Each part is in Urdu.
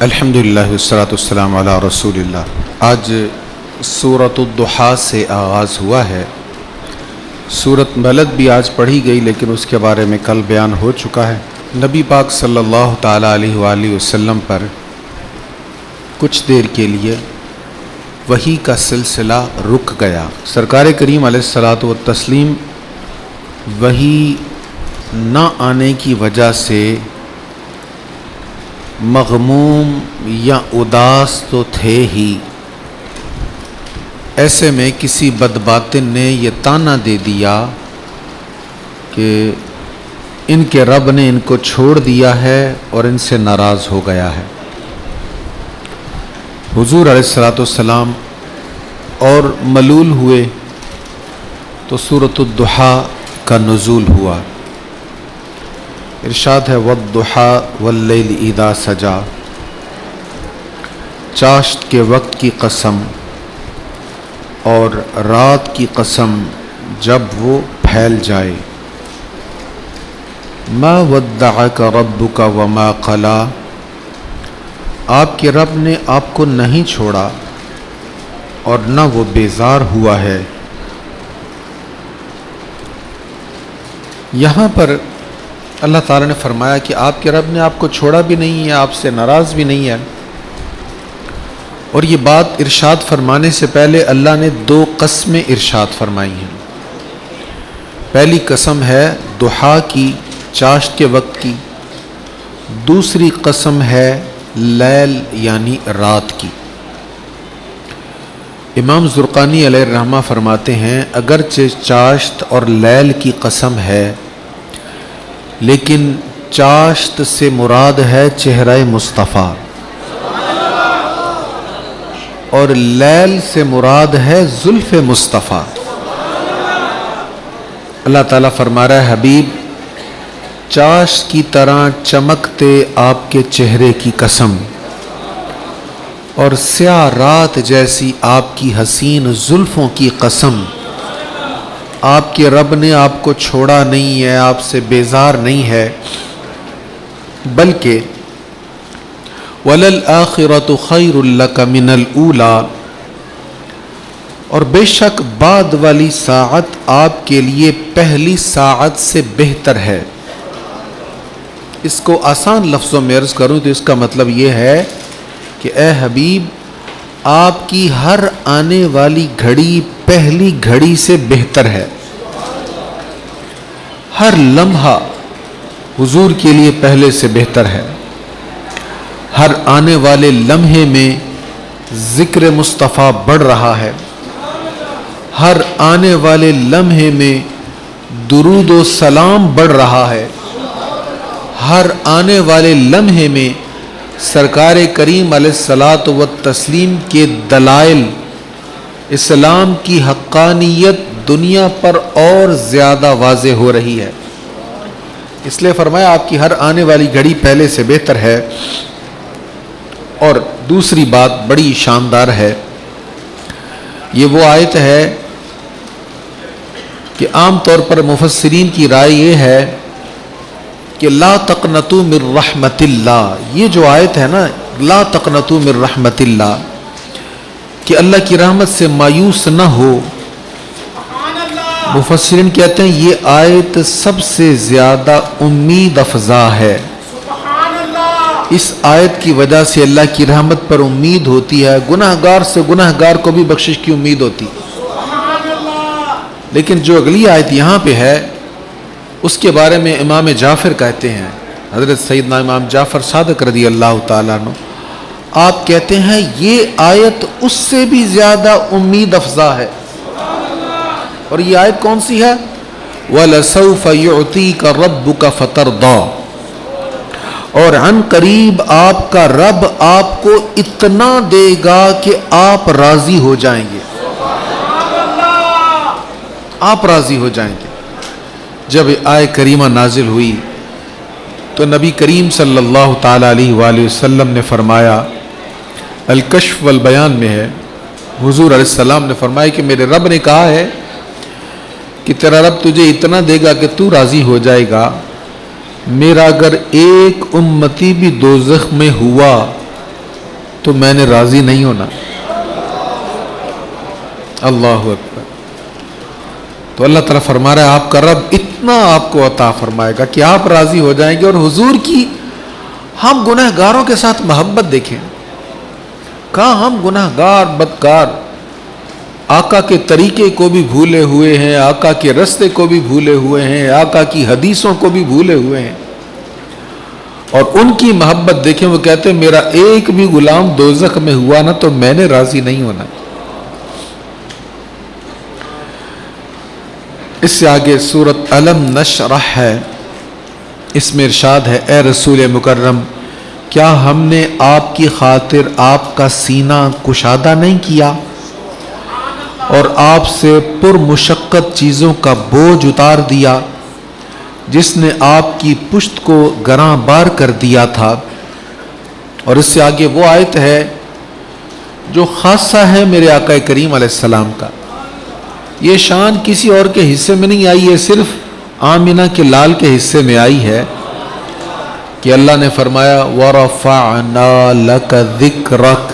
الحمدللہ والصلاۃ والسلام علی رسول اللہ۔ آج سورۃ الضحیٰ سے آغاز ہوا ہے۔ سورۃ بلد بھی آج پڑھی گئی لیکن اس کے بارے میں کل بیان ہو چکا ہے۔ نبی پاک صلی اللہ تعالیٰ علیہ وآلہ وسلم پر کچھ دیر کے لیے وحی کا سلسلہ رک گیا۔ سرکار کریم علیہ الصلاۃ والتسلیم وحی نہ آنے کی وجہ سے مغموم یا اداس تو تھے ہی، ایسے میں کسی بدباطن نے یہ طعنہ دے دیا کہ ان کے رب نے ان کو چھوڑ دیا ہے اور ان سے ناراض ہو گیا ہے۔ حضور علیہ الصلاۃ والسلام اور ملول ہوئے تو سورۃ الضحیٰ کا نزول ہوا۔ ارشاد ہے وَالضُّحَىٰ وَاللَّيْلِ إِذَا سَجَىٰ، چاشت کے وقت کی قسم اور رات کی قسم جب وہ پھیل جائے۔ مَا وَدَّعَكَ رَبُّكَ وَمَا قَلَىٰ، آپ کے رب نے آپ کو نہیں چھوڑا اور نہ وہ بیزار ہوا ہے۔ یہاں پر اللہ تعالیٰ نے فرمایا کہ آپ کے رب نے آپ کو چھوڑا بھی نہیں ہے، آپ سے ناراض بھی نہیں ہے۔ اور یہ بات ارشاد فرمانے سے پہلے اللہ نے دو قسمیں ارشاد فرمائی ہیں۔ پہلی قسم ہے ضحیٰ کی، چاشت کے وقت کی، دوسری قسم ہے لیل یعنی رات کی۔ امام زرقانی علیہ الرحمہ فرماتے ہیں اگرچہ چاشت اور لیل کی قسم ہے لیکن چاشت سے مراد ہے چہرہ مصطفیٰ اور لیل سے مراد ہے زلف مصطفیٰ۔ اللہ تعالیٰ فرما رہا ہے حبیب چاشت کی طرح چمکتے آپ کے چہرے کی قسم اور سیاہ رات جیسی آپ کی حسین زلفوں کی قسم، آپ کے رب نے آپ کو چھوڑا نہیں ہے، آپ سے بیزار نہیں ہے، بلکہ وَلَلْآخِرَةُ خَيْرٌ لَكَ مِنَ الْأُولَىٰ، اور بے شک بعد والی ساعت آپ کے لیے پہلی ساعت سے بہتر ہے۔ اس کو آسان لفظوں میں عرض کروں تو اس کا مطلب یہ ہے کہ اے حبیب آپ کی ہر آنے والی گھڑی پہلی گھڑی سے بہتر ہے۔ ہر لمحہ حضور کے لیے پہلے سے بہتر ہے۔ ہر آنے والے لمحے میں ذکر مصطفیٰ بڑھ رہا ہے۔ ہر آنے والے لمحے میں درود و سلام بڑھ رہا ہے۔ ہر آنے والے لمحے میں سرکار کریم علیہ الصلاۃ والتسلیم کے دلائل، اسلام کی حقانیت دنیا پر اور زیادہ واضح ہو رہی ہے۔ اس لیے فرمایا آپ کی ہر آنے والی گھڑی پہلے سے بہتر ہے۔ اور دوسری بات بڑی شاندار ہے، یہ وہ آیت ہے کہ عام طور پر مفسرین کی رائے یہ ہے کہ لا تقنطوا من رحمت اللہ، یہ جو آیت ہے نا لا تقنطوا من رحمت اللہ، کہ اللہ کی رحمت سے مایوس نہ ہو، مفسرین کہتے ہیں یہ آیت سب سے زیادہ امید افزا ہے۔ اس آیت کی وجہ سے اللہ کی رحمت پر امید ہوتی ہے، گناہ گار سے گناہ گار کو بھی بخشش کی امید ہوتی۔ لیکن جو اگلی آیت یہاں پہ ہے اس کے بارے میں امام جعفر کہتے ہیں، حضرت سیدنا امام جعفر صادق رضی اللہ تعالیٰ عنہ، آپ کہتے ہیں یہ آیت اس سے بھی زیادہ امید افزا ہے۔ اور یہ آیت کون سی ہے؟ وَلَسَوْفَ يُعْطِيكَ رَبُّكَ فَتَرْضَىٰ، اور عن قریب آپ کا رب آپ کو اتنا دے گا کہ آپ راضی ہو جائیں گے، آپ راضی ہو جائیں گے۔ جب آیت کریمہ نازل ہوئی تو نبی کریم صلی اللہ تعالیٰ علیہ وآلہ وسلم نے فرمایا، الکشف والبیان میں ہے، حضور علیہ السلام نے فرمایا کہ میرے رب نے کہا ہے کہ تیرا رب تجھے اتنا دے گا کہ تو راضی ہو جائے گا، میرا اگر ایک امتی بھی دوزخ میں ہوا تو میں نے راضی نہیں ہونا۔ اللہ اکبر۔ تو اللہ تعالیٰ فرما رہا ہے آپ کا رب اتنا آپ کو عطا فرمائے گا کہ آپ راضی ہو جائیں گے۔ اور حضور کی ہم گناہ گاروں کے ساتھ محبت دیکھیں، کہاں ہم گناہ گار بدکار آقا کے طریقے کو بھی بھولے ہوئے ہیں، آقا کے رستے کو بھی بھولے ہوئے ہیں، آقا کی حدیثوں کو بھی بھولے ہوئے ہیں، اور ان کی محبت دیکھیں، وہ کہتے ہیں میرا ایک بھی غلام دوزخ میں ہوا نا تو میں نے راضی نہیں ہونا۔ اس سے آگے سورۃ الم نشرح ہے، اس میں ارشاد ہے اے رسول مکرم کیا ہم نے آپ کی خاطر آپ کا سینہ کشادہ نہیں کیا اور آپ سے پرمشقت چیزوں کا بوجھ اتار دیا جس نے آپ کی پشت کو گراں بار کر دیا تھا۔ اور اس سے آگے وہ آیت ہے جو خاصہ ہے میرے آقا کریم علیہ السلام کا، یہ شان کسی اور کے حصے میں نہیں آئی ہے، صرف آمنہ کے لال کے حصے میں آئی ہے کہ اللہ نے فرمایا وَرَفَعْنَا لَكَ ذِكْرَكَ،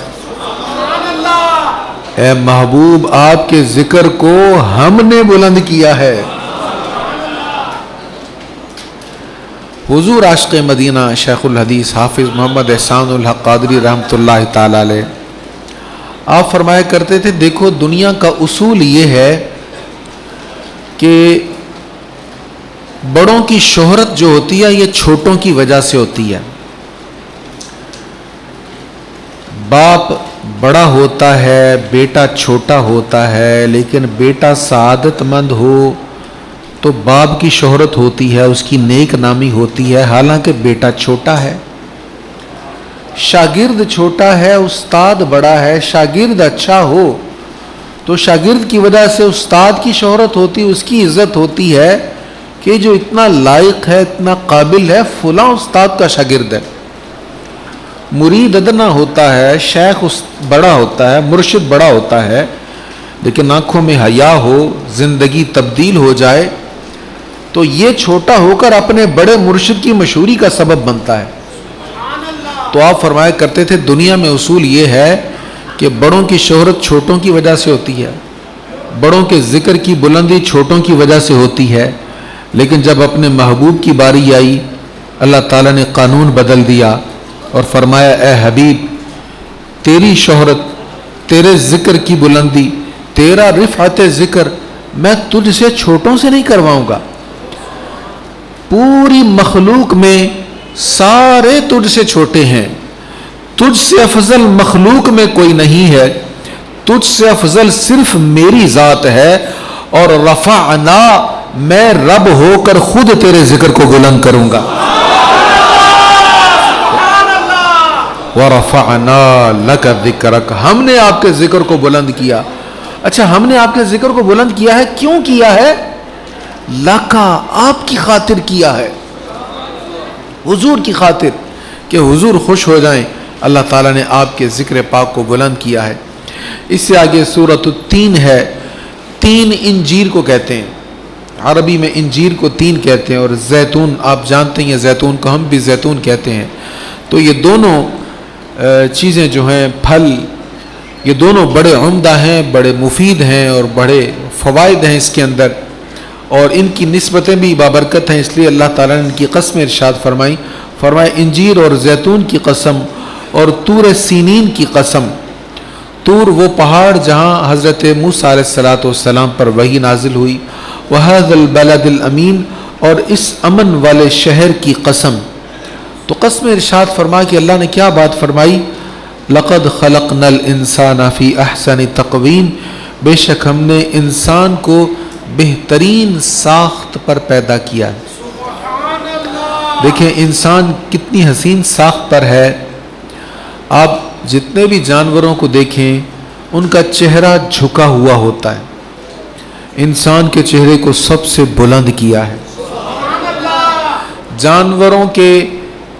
اے محبوب آپ کے ذکر کو ہم نے بلند کیا ہے۔ حضور عاشق مدینہ شیخ الحدیث حافظ محمد احسان الحق قادری رحمۃ اللہ تعالی علیہ آپ فرمایا کرتے تھے دیکھو دنیا کا اصول یہ ہے کہ بڑوں کی شہرت جو ہوتی ہے یہ چھوٹوں کی وجہ سے ہوتی ہے۔ باپ بڑا ہوتا ہے، بیٹا چھوٹا ہوتا ہے، لیکن بیٹا سعادت مند ہو تو باپ کی شہرت ہوتی ہے، اس کی نیک نامی ہوتی ہے، حالانکہ بیٹا چھوٹا ہے۔ شاگرد چھوٹا ہے، استاد بڑا ہے، شاگرد اچھا ہو تو شاگرد کی وجہ سے استاد کی شہرت ہوتی، اس کی عزت ہوتی ہے کہ جو اتنا لائق ہے، اتنا قابل ہے، فلاں استاد کا شاگرد ہے۔ مرید ادنا ہوتا ہے، شیخ بڑا ہوتا ہے، مرشد بڑا ہوتا ہے، لیکن آنکھوں میں حیا ہو، زندگی تبدیل ہو جائے تو یہ چھوٹا ہو کر اپنے بڑے مرشد کی مشہوری کا سبب بنتا ہے۔ تو آپ فرمایا کرتے تھے دنیا میں اصول یہ ہے کہ بڑوں کی شہرت چھوٹوں کی وجہ سے ہوتی ہے، بڑوں کے ذکر کی بلندی چھوٹوں کی وجہ سے ہوتی ہے، لیکن جب اپنے محبوب کی باری آئی اللہ تعالیٰ نے قانون بدل دیا اور فرمایا اے حبیب تیری شہرت، تیرے ذکر کی بلندی، تیرا رفعت ذکر میں تجھ سے چھوٹوں سے نہیں کرواؤں گا، پوری مخلوق میں سارے تجھ سے چھوٹے ہیں، تجھ سے افضل مخلوق میں کوئی نہیں ہے، تجھ سے افضل صرف میری ذات ہے، اور رفعنا میں رب ہو کر خود تیرے ذکر کو بلند کروں گا۔ وَرَفَعْنَا لَكَ ذِكْرَكَ، ہم نے آپ کے ذکر کو بلند کیا۔ اچھا ہم نے آپ کے ذکر کو بلند کیا ہے، کیوں کیا ہے؟ لَكَ، آپ کی خاطر کیا ہے، حضور کی خاطر، کہ حضور خوش ہو جائیں، اللہ تعالیٰ نے آپ کے ذکر پاک کو بلند کیا ہے۔ اس سے آگے سورۃ التین ہے، تین انجیر کو کہتے ہیں، عربی میں انجیر کو تین کہتے ہیں، اور زیتون آپ جانتے ہیں زیتون کو ہم بھی زیتون کہتے ہیں۔ تو یہ دونوں چیزیں جو ہیں پھل، یہ دونوں بڑے عمدہ ہیں، بڑے مفید ہیں اور بڑے فوائد ہیں اس کے اندر، اور ان کی نسبتیں بھی بابرکت ہیں، اس لیے اللہ تعالیٰ نے ان کی قسمیں ارشاد فرمائی، فرمایا انجیر اور زیتون کی قسم اور طور سینین کی قسم۔ طور وہ پہاڑ جہاں حضرت موسیٰ علیہ السلام پر وحی نازل ہوئی، وَهَذَا الْبَلَدِ الْأَمِينَ، اور اس امن والے شہر کی قسم۔ تو قسم ارشاد فرما کہ اللہ نے کیا بات فرمائی، لَقَدْ خَلَقْنَا الْإِنسَانَ فِي أَحْسَنِ تَقْوِيمٍ، بے شک ہم نے انسان کو بہترین ساخت پر پیدا کیا ہے۔ دیکھیں انسان کتنی حسین ساخت پر ہے، آپ جتنے بھی جانوروں کو دیکھیں ان کا چہرہ جھکا ہوا ہوتا ہے، انسان کے چہرے کو سب سے بلند کیا ہے۔ جانوروں کے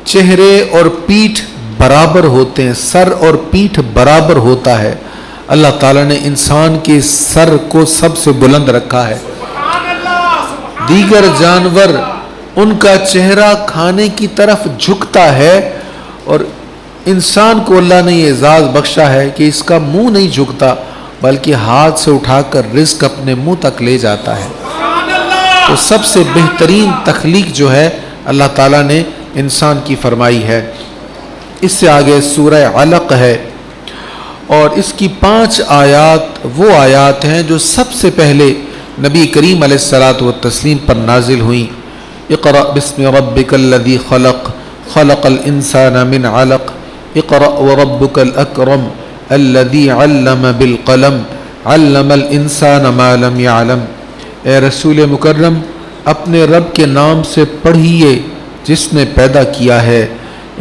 چہرے اور پیٹھ برابر ہوتے ہیں، سر اور پیٹھ برابر ہوتا ہے، اللہ تعالیٰ نے انسان کے سر کو سب سے بلند رکھا ہے۔ دیگر جانور ان کا چہرہ کھانے کی طرف جھکتا ہے اور انسان کو اللہ نے یہ اعزاز بخشا ہے کہ اس کا منہ نہیں جھکتا بلکہ ہاتھ سے اٹھا کر رزق اپنے منہ تک لے جاتا ہے۔ تو سب سے بہترین تخلیق جو ہے اللہ تعالیٰ نے انسان کی فرمائی ہے۔ اس سے آگے سورہ علق ہے اور اس کی 5 آیات وہ آیات ہیں جو سب سے پہلے نبی کریم علیہ الصلاۃ والتسلیم پر نازل ہوئیں۔ اقرأ بسم ربک الذی خلق خلق الانسان من علق اقرأ وربک الاکرم الذی علم بالقلم علم الانسان ما لم يعلم۔ اے رسول مکرم اپنے رب کے نام سے پڑھیے جس نے پیدا کیا ہے،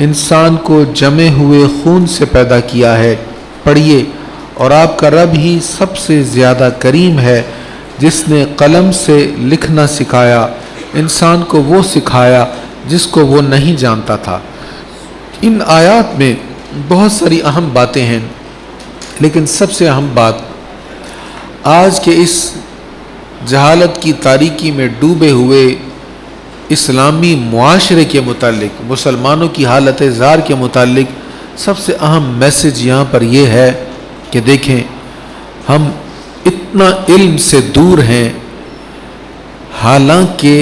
انسان کو جمے ہوئے خون سے پیدا کیا ہے، پڑھیے۔ اور آپ کا رب ہی سب سے زیادہ کریم ہے جس نے قلم سے لکھنا سکھایا، انسان کو وہ سکھایا جس کو وہ نہیں جانتا تھا۔ ان آیات میں بہت ساری اہم باتیں ہیں، لیکن سب سے اہم بات آج کے اس جہالت کی تاریکی میں ڈوبے ہوئے اسلامی معاشرے کے متعلق، مسلمانوں کی حالت زار کے متعلق سب سے اہم میسج یہاں پر یہ ہے کہ دیکھیں ہم اتنا علم سے دور ہیں، حالانکہ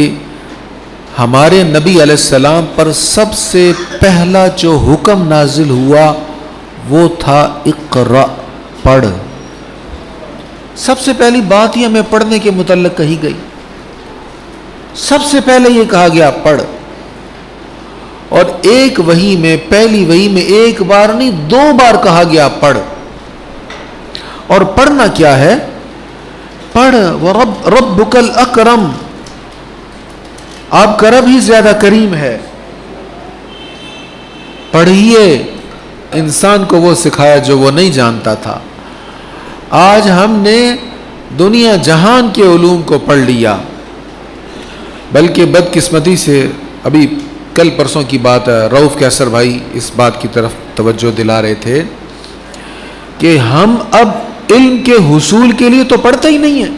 ہمارے نبی علیہ السلام پر سب سے پہلا جو حکم نازل ہوا وہ تھا اقرأ، پڑھ۔ سب سے پہلی بات ہی ہمیں پڑھنے کے متعلق کہی گئی، سب سے پہلے یہ کہا گیا پڑھ۔ اور ایک وحی میں، پہلی وحی میں ایک بار نہیں 2 بار کہا گیا پڑھ۔ اور پڑھنا کیا ہے؟ پڑھ ربک الاکرم، آپ کا رب ہی زیادہ کریم ہے، پڑھیے۔ انسان کو وہ سکھایا جو وہ نہیں جانتا تھا۔ آج ہم نے دنیا جہان کے علوم کو پڑھ لیا، بلکہ بدقسمتی سے ابھی کل پرسوں کی بات ہے، رؤف کیسر بھائی اس بات کی طرف توجہ دلا رہے تھے کہ ہم اب علم کے حصول کے لیے تو پڑھتے ہی نہیں ہیں،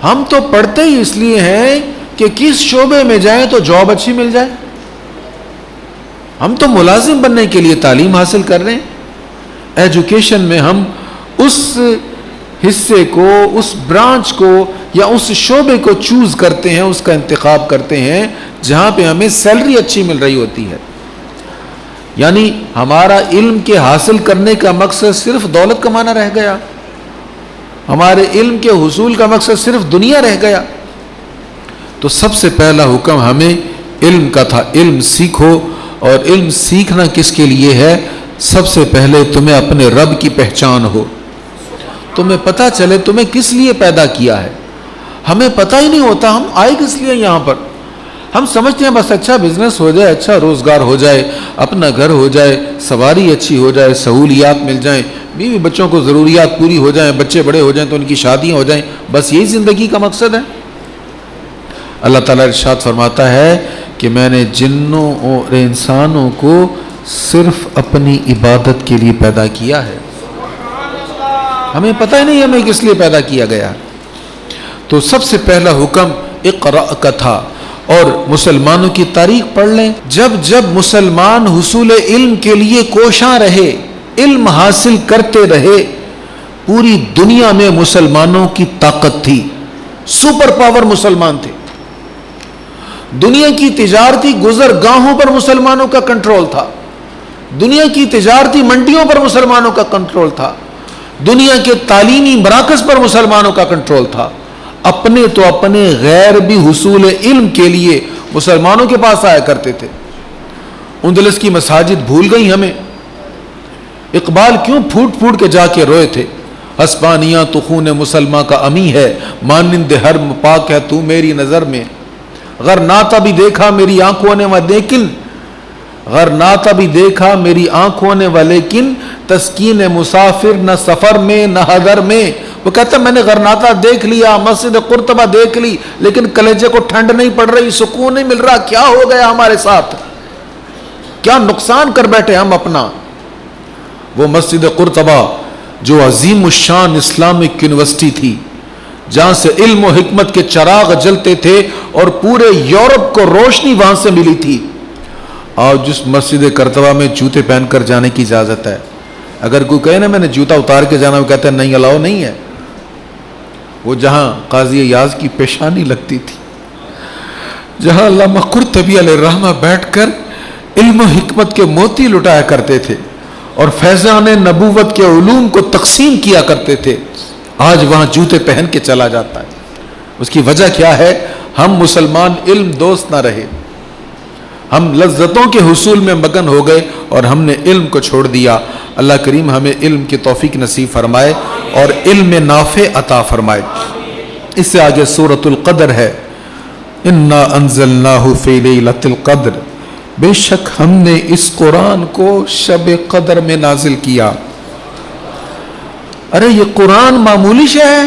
ہم تو پڑھتے ہی اس لیے ہیں کہ کس شعبے میں جائیں تو جاب اچھی مل جائے۔ ہم تو ملازم بننے کے لیے تعلیم حاصل کر رہے ہیں۔ ایجوکیشن میں ہم اس حصے کو، اس برانچ کو یا اس شعبے کو چوز کرتے ہیں، اس کا انتخاب کرتے ہیں جہاں پہ ہمیں سیلری اچھی مل رہی ہوتی ہے۔ یعنی ہمارا علم کے حاصل کرنے کا مقصد صرف دولت کمانا رہ گیا، ہمارے علم کے حصول کا مقصد صرف دنیا رہ گیا۔ تو سب سے پہلا حکم ہمیں علم کا تھا، علم سیکھو۔ اور علم سیکھنا کس کے لیے ہے؟ سب سے پہلے تمہیں اپنے رب کی پہچان ہو، تمہیں پتہ چلے تمہیں کس لیے پیدا کیا ہے۔ ہمیں پتہ ہی نہیں ہوتا ہم آئے کس لیے یہاں پر۔ ہم سمجھتے ہیں بس اچھا بزنس ہو جائے، اچھا روزگار ہو جائے، اپنا گھر ہو جائے، سواری اچھی ہو جائے، سہولیات مل جائیں، بیوی بچوں کو ضروریات پوری ہو جائیں، بچے بڑے ہو جائیں تو ان کی شادیاں ہو جائیں، بس یہی زندگی کا مقصد ہے۔ اللہ تعالیٰ ارشاد فرماتا ہے کہ میں نے جنوں اور انسانوں کو صرف اپنی عبادت کے لیے پیدا کیا ہے۔ ہمیں پتہ ہی نہیں ہمیں کس لیے پیدا کیا گیا۔ تو سب سے پہلا حکم اقرأ کا تھا۔ اور مسلمانوں کی تاریخ پڑھ لیں، جب جب مسلمان حصول علم کے لیے کوشاں رہے، علم حاصل کرتے رہے، پوری دنیا میں مسلمانوں کی طاقت تھی، سپر پاور مسلمان تھے۔ دنیا کی تجارتی گزرگاہوں پر مسلمانوں کا کنٹرول تھا، دنیا کی تجارتی منڈیوں پر مسلمانوں کا کنٹرول تھا، دنیا کے تعلیمی مراکز پر مسلمانوں کا کنٹرول تھا۔ اپنے تو اپنے غیر بھی حصول علم کے لیے مسلمانوں کے پاس آیا کرتے تھے۔ اندلس کی مساجد بھول گئی ہمیں۔ اقبال کیوں پھوٹ پھوٹ کے جا کے روئے تھے، ہسپانیہ تو خون مسلمہ کا امی ہے، مانند حرم پاک ہے تو میری نظر میں، غرناطہ بھی دیکھا میری آنکھوں نے لیکن غرناطہ بھی دیکھا میری آنکھوں نے لیکن تسکین مسافر نہ سفر میں نہ حضر میں۔ وہ کہتا ہے میں نے غرناطہ دیکھ لیا، مسجد قرطبہ دیکھ لی، لیکن کلیجے کو ٹھنڈ نہیں پڑ رہی، سکون نہیں مل رہا، کیا ہو گیا ہمارے ساتھ، کیا نقصان کر بیٹھے ہم اپنا۔ وہ مسجد قرطبہ جو عظیم الشان اسلامک یونیورسٹی تھی، جہاں سے علم و حکمت کے چراغ جلتے تھے اور پورے یورپ کو روشنی وہاں سے ملی تھی، اور جس مسجد کرتوا میں جوتے پہن کر جانے کی اجازت ہے. اگر کوئی کہے نا میں نے جوتا اتار کے جانا, وہ کہتے ہیں نہیں, الاؤ نہیں ہے. وہ جہاں قاضی ایاز کی پیشانی لگتی تھی, جہاں علامہ قرطبی علیہ الرحمہ بیٹھ کر علم و حکمت کے موتی لٹایا کرتے تھے اور فیضان نبوت کے علوم کو تقسیم کیا کرتے تھے, آج وہاں جوتے پہن کے چلا جاتا ہے. اس کی وجہ کیا ہے؟ ہم مسلمان علم دوست نہ رہے, ہم لذتوں کے حصول میں مگن ہو گئے اور ہم نے علم کو چھوڑ دیا. اللہ کریم ہمیں علم کی توفیق نصیب فرمائے اور علم نافع عطا فرمائے. اس سے آگے سورۃ القدر ہے, انا انزلناہ فی لیلۃ القدر, بے شک ہم نے اس قرآن کو شب قدر میں نازل کیا. ارے یہ قرآن معمولی شے ہے,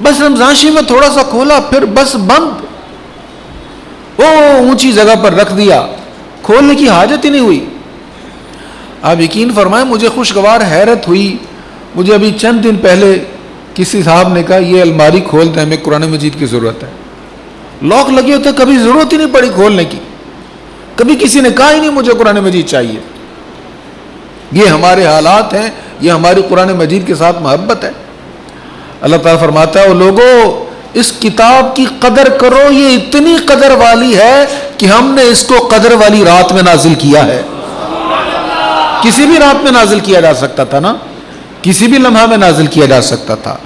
بس رمضان شریف میں تھوڑا سا کھولا پھر بس بند, وہ اونچی جگہ پر رکھ دیا, کھولنے کی حاجت ہی نہیں ہوئی. آپ یقین فرمائیں مجھے خوشگوار حیرت ہوئی, مجھے ابھی چند دن پہلے کسی صاحب نے کہا یہ الماری کھول دیں, ہمیں قرآن مجید کی ضرورت ہے. لاک لگے ہوتے, کبھی ضرورت ہی نہیں پڑی کھولنے کی, کبھی کسی نے کہا ہی نہیں مجھے قرآن مجید چاہیے. یہ ہمارے حالات ہیں, یہ ہماری قرآن مجید کے ساتھ محبت ہے. اللہ تعالیٰ فرماتا ہے, وہ لوگوں اس کتاب کی قدر کرو, یہ اتنی قدر والی ہے کہ ہم نے اس کو قدر والی رات میں نازل کیا ہے. کسی بھی رات میں نازل کیا جا سکتا تھا نا, کسی بھی لمحہ میں نازل کیا جا سکتا تھا.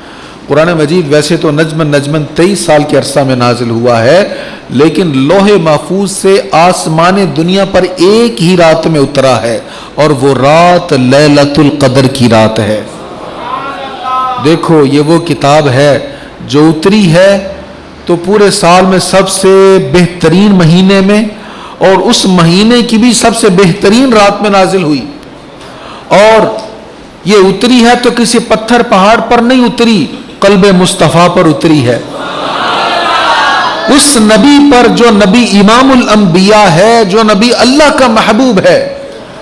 قرآن مجید ویسے تو نجمن 23 سال کے عرصہ میں نازل ہوا ہے, لیکن لوح محفوظ سے آسمان دنیا پر ایک ہی رات میں اترا ہے, اور وہ رات لیلۃ القدر کی رات ہے. دیکھو یہ وہ کتاب ہے جو اتری ہے تو پورے سال میں سب سے بہترین مہینے میں, اور اس مہینے کی بھی سب سے بہترین رات میں نازل ہوئی. اور یہ اتری ہے تو کسی پتھر پہاڑ پر نہیں اتری, قلب مصطفیٰ پر اتری ہے. اس نبی پر جو نبی امام الانبیاء ہے, جو نبی اللہ کا محبوب ہے,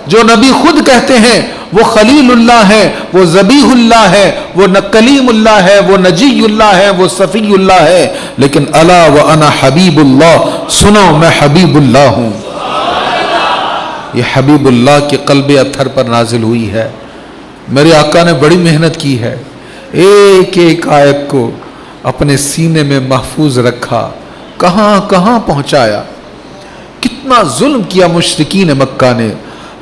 جو نبی خود کہتے ہیں وہ خلیل اللہ ہے, وہ ذبیح اللہ ہے, وہ کلیم اللہ ہے, وہ نجی اللہ ہے, وہ صفی اللہ ہے. لیکن الا وانا حبیب اللہ, سنو میں حبیب اللہ ہوں. یہ حبیب اللہ کے قلب اطہر پر نازل ہوئی ہے. میرے آقا نے بڑی محنت کی ہے, ایک ایک آیت کو اپنے سینے میں محفوظ رکھا, کہاں کہاں پہنچایا. کتنا ظلم کیا مشرکین مکہ نے.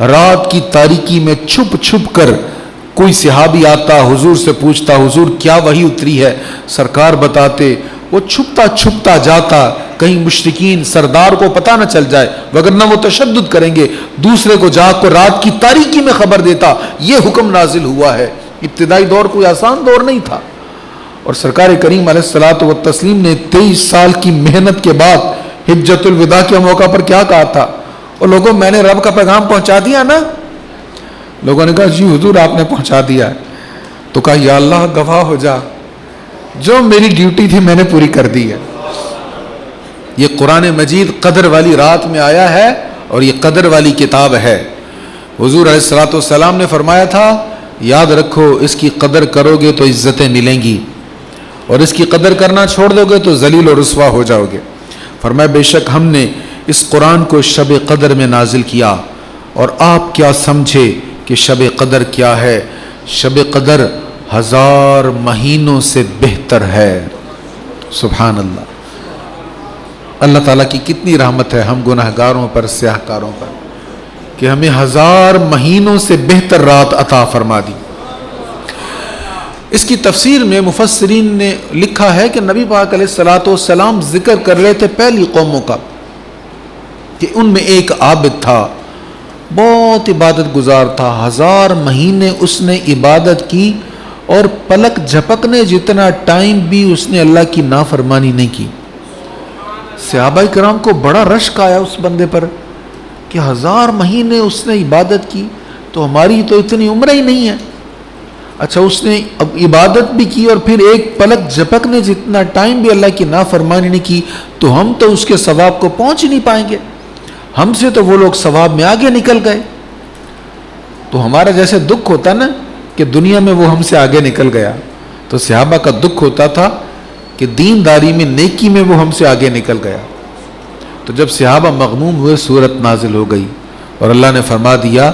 رات کی تاریکی میں چھپ چھپ کر کوئی صحابی آتا, حضور سے پوچھتا حضور کیا وحی اتری ہے, سرکار بتاتے, وہ چھپتا چھپتا جاتا کہیں مشرکین سردار کو پتہ نہ چل جائے, وگرنہ وہ تشدد کریں گے. دوسرے کو جا کر رات کی تاریکی میں خبر دیتا. یہ حکم نازل ہوا ہے. ابتدائی دور کوئی آسان دور نہیں تھا, اور سرکار کریم علیہ الصلوۃ والتسلیم نے 23 سال کی محنت کے بعد حجۃ الوداع کے موقع پر کیا کہا تھا, اور لوگوں میں نے رب کا پیغام پہنچا دیا نا. لوگوں نے کہا جی حضور آپ نے پہنچا دیا. تو کہا یا اللہ گواہ ہو جا, جو میری ڈیوٹی تھی میں نے پوری کر دی ہے. یہ قرآن مجید قدر والی رات میں آیا ہے, اور یہ قدر والی کتاب ہے. حضور علیہ الصلوۃ والسلام نے فرمایا تھا یاد رکھو اس کی قدر کرو گے تو عزتیں ملیں گی, اور اس کی قدر کرنا چھوڑ دو گے تو ذلیل و رسوا ہو جاؤ گے. فرمایا بے شک ہم نے اس قرآن کو شب قدر میں نازل کیا, اور آپ کیا سمجھے کہ شب قدر کیا ہے. شب قدر 1000 مہینوں سے بہتر ہے. سبحان اللہ. اللہ تعالیٰ کی کتنی رحمت ہے ہم گناہگاروں پر, سیاہ کاروں پر, کہ ہمیں 1000 مہینوں سے بہتر رات عطا فرما دی. اس کی تفسیر میں مفسرین نے لکھا ہے کہ نبی پاک علیہ الصلوۃ والسلام ذکر کر رہے تھے پہلی قوموں کا, کہ ان میں ایک عابد تھا, بہت عبادت گزار تھا, 1000 مہینے اس نے عبادت کی, اور پلک جھپکنے جتنا ٹائم بھی اس نے اللہ کی نافرمانی نہیں کی. صحابہ کرام کو بڑا رشک آیا اس بندے پر کہ 1000 مہینے اس نے عبادت کی, تو ہماری تو اتنی عمر ہی نہیں ہے. اچھا اس نے اب عبادت بھی کی اور پھر ایک پلک جھپکنے جتنا ٹائم بھی اللہ کی نافرمانی نہیں کی, تو ہم تو اس کے ثواب کو پہنچ ہی نہیں پائیں گے. ہم سے تو وہ لوگ ثواب میں آگے نکل گئے. تو ہمارا جیسے دکھ ہوتا نا کہ دنیا میں وہ ہم سے آگے نکل گیا, تو صحابہ کا دکھ ہوتا تھا کہ دینداری میں, نیکی میں وہ ہم سے آگے نکل گیا. تو جب صحابہ مغموم ہوئے سورت نازل ہو گئی اور اللہ نے فرما دیا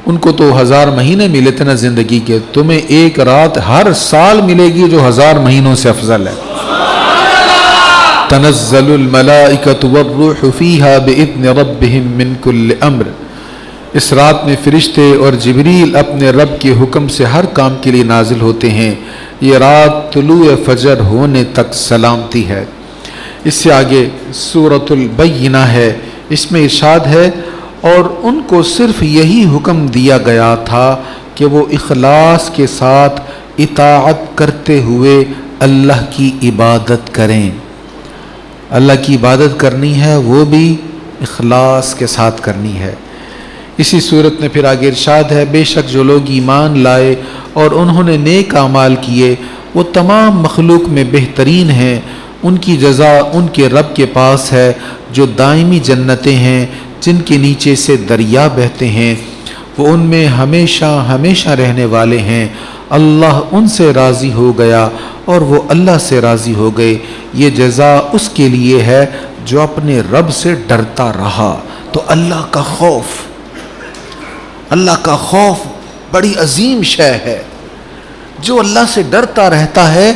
ان کو تو 1000 مہینے ملے تھے نا زندگی کے، تمہیں ایک رات ہر سال ملے گی جو 1000 مہینوں سے افضل ہے۔ تنزل الملائکۃ والروح فیہا بإذن ربہم من کل امر، اس رات میں فرشتے اور جبریل اپنے رب کے حکم سے ہر کام کے لیے نازل ہوتے ہیں۔ یہ رات طلوع فجر ہونے تک سلامتی ہے۔ اس سے آگے سورۃ البینہ ہے، اس میں ارشاد ہے اور ان کو صرف یہی حکم دیا گیا تھا کہ وہ اخلاص کے ساتھ اطاعت کرتے ہوئے اللہ کی عبادت کریں۔ اللہ کی عبادت کرنی ہے وہ بھی اخلاص کے ساتھ کرنی ہے۔ اسی صورت میں پھر آگے ارشاد ہے بے شک جو لوگ ایمان لائے اور انہوں نے نیک اعمال کیے وہ تمام مخلوق میں بہترین ہیں، ان کی جزا ان کے رب کے پاس ہے جو دائمی جنتیں ہیں جن کے نیچے سے دریا بہتے ہیں، وہ ان میں ہمیشہ ہمیشہ رہنے والے ہیں۔ اللہ ان سے راضی ہو گیا اور وہ اللہ سے راضی ہو گئے، یہ جزا اس کے لیے ہے جو اپنے رب سے ڈرتا رہا۔ تو اللہ کا خوف بڑی عظیم شے ہے۔ جو اللہ سے ڈرتا رہتا ہے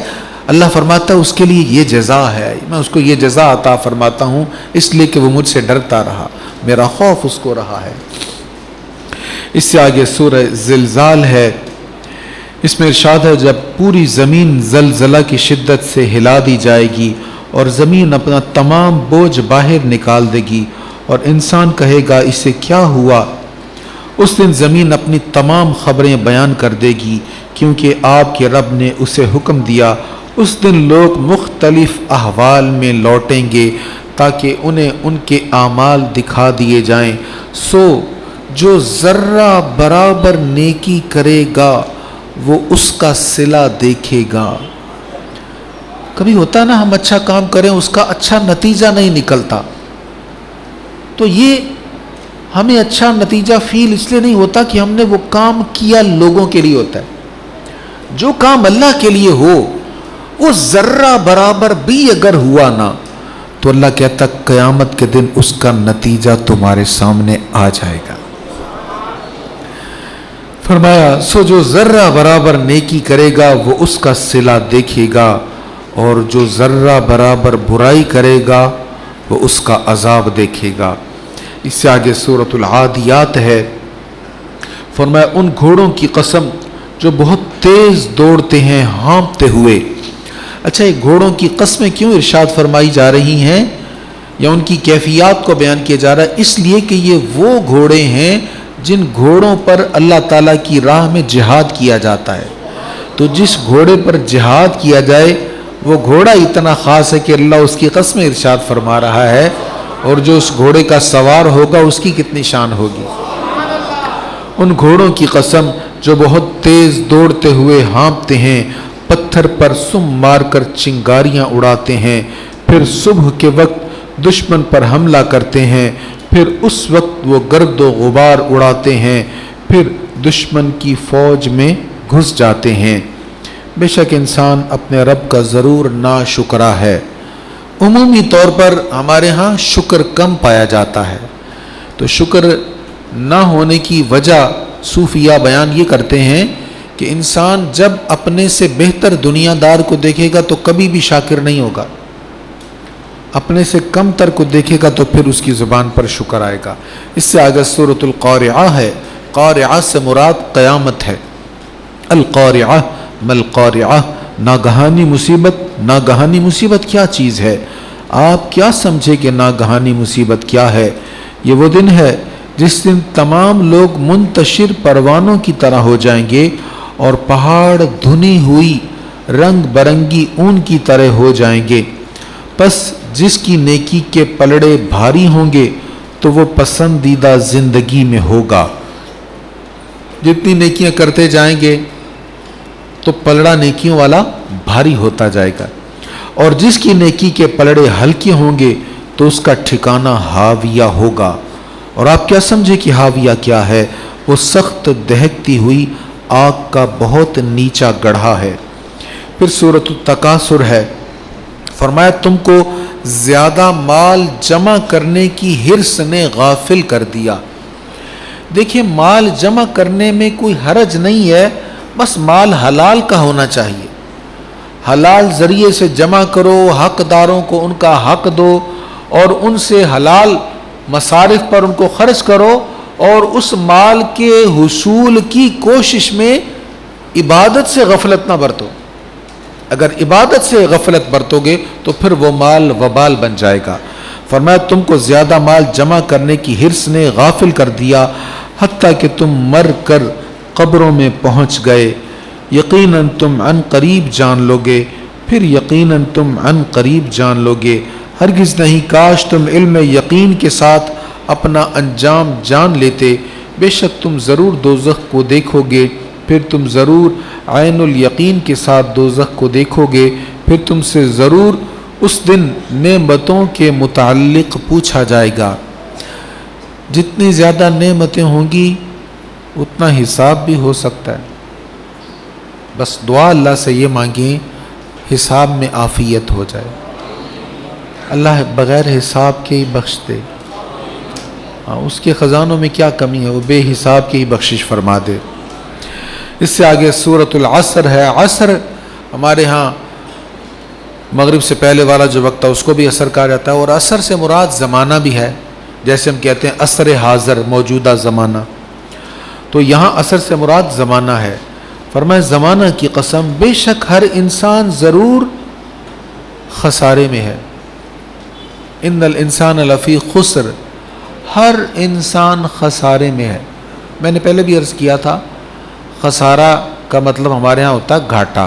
اللہ فرماتا ہے اس کے لیے یہ جزا ہے، میں اس کو یہ جزا عطا فرماتا ہوں اس لیے کہ وہ مجھ سے ڈرتا رہا، میرا خوف اس کو رہا ہے۔ اس سے آگے سورہ زلزال ہے، اس میں ارشاد ہے جب پوری زمین زلزلہ کی شدت سے ہلا دی جائے گی اور زمین اپنا تمام بوجھ باہر نکال دے گی اور انسان کہے گا اسے کیا ہوا، اس دن زمین اپنی تمام خبریں بیان کر دے گی کیونکہ آپ کے رب نے اسے حکم دیا۔ اس دن لوگ مختلف احوال میں لوٹیں گے تاکہ انہیں ان کے اعمال دکھا دیے جائیں۔ سو جو ذرہ برابر نیکی کرے گا وہ اس کا صلہ دیکھے گا۔ کبھی ہوتا نا ہم اچھا کام کریں اس کا اچھا نتیجہ نہیں نکلتا، تو یہ ہمیں اچھا نتیجہ فیل اس لیے نہیں ہوتا کہ ہم نے وہ کام کیا لوگوں کے لیے ہوتا ہے۔ جو کام اللہ کے لیے ہو وہ ذرہ برابر بھی اگر ہوا نا تو اللہ کہتا قیامت کے دن اس کا نتیجہ تمہارے سامنے آ جائے گا۔ فرمایا سو جو ذرہ برابر نیکی کرے گا وہ اس کا صلہ دیکھے گا اور جو ذرہ برابر برائی کرے گا وہ اس کا عذاب دیکھے گا۔ اس سے آگے سورۃ العادیات ہے، فرمایا ان گھوڑوں کی قسم جو بہت تیز دوڑتے ہیں ہانپتے ہوئے۔ اچھا یہ گھوڑوں کی قسمیں کیوں ارشاد فرمائی جا رہی ہیں یا ان کی کیفیات کو بیان کیا جا رہا ہے؟ اس لیے کہ یہ وہ گھوڑے ہیں جن گھوڑوں پر اللہ تعالیٰ کی راہ میں جہاد کیا جاتا ہے۔ تو جس گھوڑے پر جہاد کیا جائے وہ گھوڑا اتنا خاص ہے کہ اللہ اس کی قسمیں ارشاد فرما رہا ہے، اور جو اس گھوڑے کا سوار ہوگا اس کی کتنی شان ہوگی۔ ان گھوڑوں کی قسم جو بہت تیز دوڑتے ہوئے ہانپتے ہیں، پتھر پر سم مار کر چنگاریاں اڑاتے ہیں، پھر صبح کے وقت دشمن پر حملہ کرتے ہیں، پھر اس وقت وہ گرد و غبار اڑاتے ہیں، پھر دشمن کی فوج میں گھس جاتے ہیں۔ بے شک انسان اپنے رب کا ضرور ناشکرا ہے۔ عمومی طور پر ہمارے ہاں شکر کم پایا جاتا ہے، تو شکر نہ ہونے کی وجہ صوفیہ بیان یہ کرتے ہیں کہ انسان جب اپنے سے بہتر دنیا دار کو دیکھے گا تو کبھی بھی شاکر نہیں ہوگا، اپنے سے کم تر کو دیکھے گا تو پھر اس کی زبان پر شکر آئے گا۔ اس سے آگے سورۃ القارعہ ہے، قارعہ سے مراد قیامت ہے۔ القارعہ ملقارعہ، ناگہانی مصیبت۔ ناگہانی مصیبت کیا چیز ہے؟ آپ کیا سمجھے کہ ناگہانی مصیبت کیا ہے؟ یہ وہ دن ہے جس دن تمام لوگ منتشر پروانوں کی طرح ہو جائیں گے اور پہاڑ دھنی ہوئی رنگ برنگی اون کی طرح ہو جائیں گے۔ پس جس کی نیکی کے پلڑے بھاری ہوں گے تو وہ پسندیدہ زندگی میں ہوگا۔ جتنی نیکیاں کرتے جائیں گے تو پلڑا نیکیوں والا بھاری ہوتا جائے گا، اور جس کی نیکی کے پلڑے ہلکے ہوں گے تو اس کا ٹھکانہ ہاویہ ہوگا۔ اور آپ کیا سمجھے کہ ہاویہ کیا ہے؟ وہ سخت دہکتی ہوئی آگ کا بہت نیچا گڑھا ہے۔ پھر سورۃ التکاثر ہے، فرمایا تم کو زیادہ مال جمع کرنے کی حرص نے غافل کر دیا۔ دیکھیں مال جمع کرنے میں کوئی حرج نہیں ہے، بس مال حلال کا ہونا چاہیے، حلال ذریعے سے جمع کرو، حقداروں کو ان کا حق دو اور ان سے حلال مصارف پر ان کو خرچ کرو، اور اس مال کے حصول کی کوشش میں عبادت سے غفلت نہ برتو۔ اگر عبادت سے غفلت برتو گے تو پھر وہ مال وبال بن جائے گا۔ فرمایا تم کو زیادہ مال جمع کرنے کی حرص نے غافل کر دیا، حتیٰ کہ تم مر کر قبروں میں پہنچ گئے۔ یقیناً تم عن قریب جان لوگے، پھر یقیناً تم عن قریب جان لوگے۔ ہرگز نہیں، کاش تم علم یقین کے ساتھ اپنا انجام جان لیتے، بے شک تم ضرور دوزخ کو دیکھو گے، پھر تم ضرور عین الیقین کے ساتھ دوزخ کو دیکھو گے، پھر تم سے ضرور اس دن نعمتوں کے متعلق پوچھا جائے گا۔ جتنی زیادہ نعمتیں ہوں گی اتنا حساب بھی ہو سکتا ہے، بس دعا اللہ سے یہ مانگیں حساب میں عافیت ہو جائے، اللہ بغیر حساب کے ہی بخش دے، اس کے خزانوں میں کیا کمی ہے، وہ بے حساب کی ہی بخشش فرما دے۔ اس سے آگے سورۃ العصر ہے۔ عصر ہمارے ہاں مغرب سے پہلے والا جو وقت ہے اس کو بھی عصر کہا جاتا ہے، اور عصر سے مراد زمانہ بھی ہے، جیسے ہم کہتے ہیں عصر حاضر، موجودہ زمانہ، تو یہاں عصر سے مراد زمانہ ہے۔ فرمائے زمانہ کی قسم، بے شک ہر انسان ضرور خسارے میں ہے۔ ان الانسان لفی خسر، ہر انسان خسارے میں ہے۔ میں نے پہلے بھی عرض کیا تھا، خسارہ کا مطلب ہمارے ہاں ہوتا ہے گھاٹا،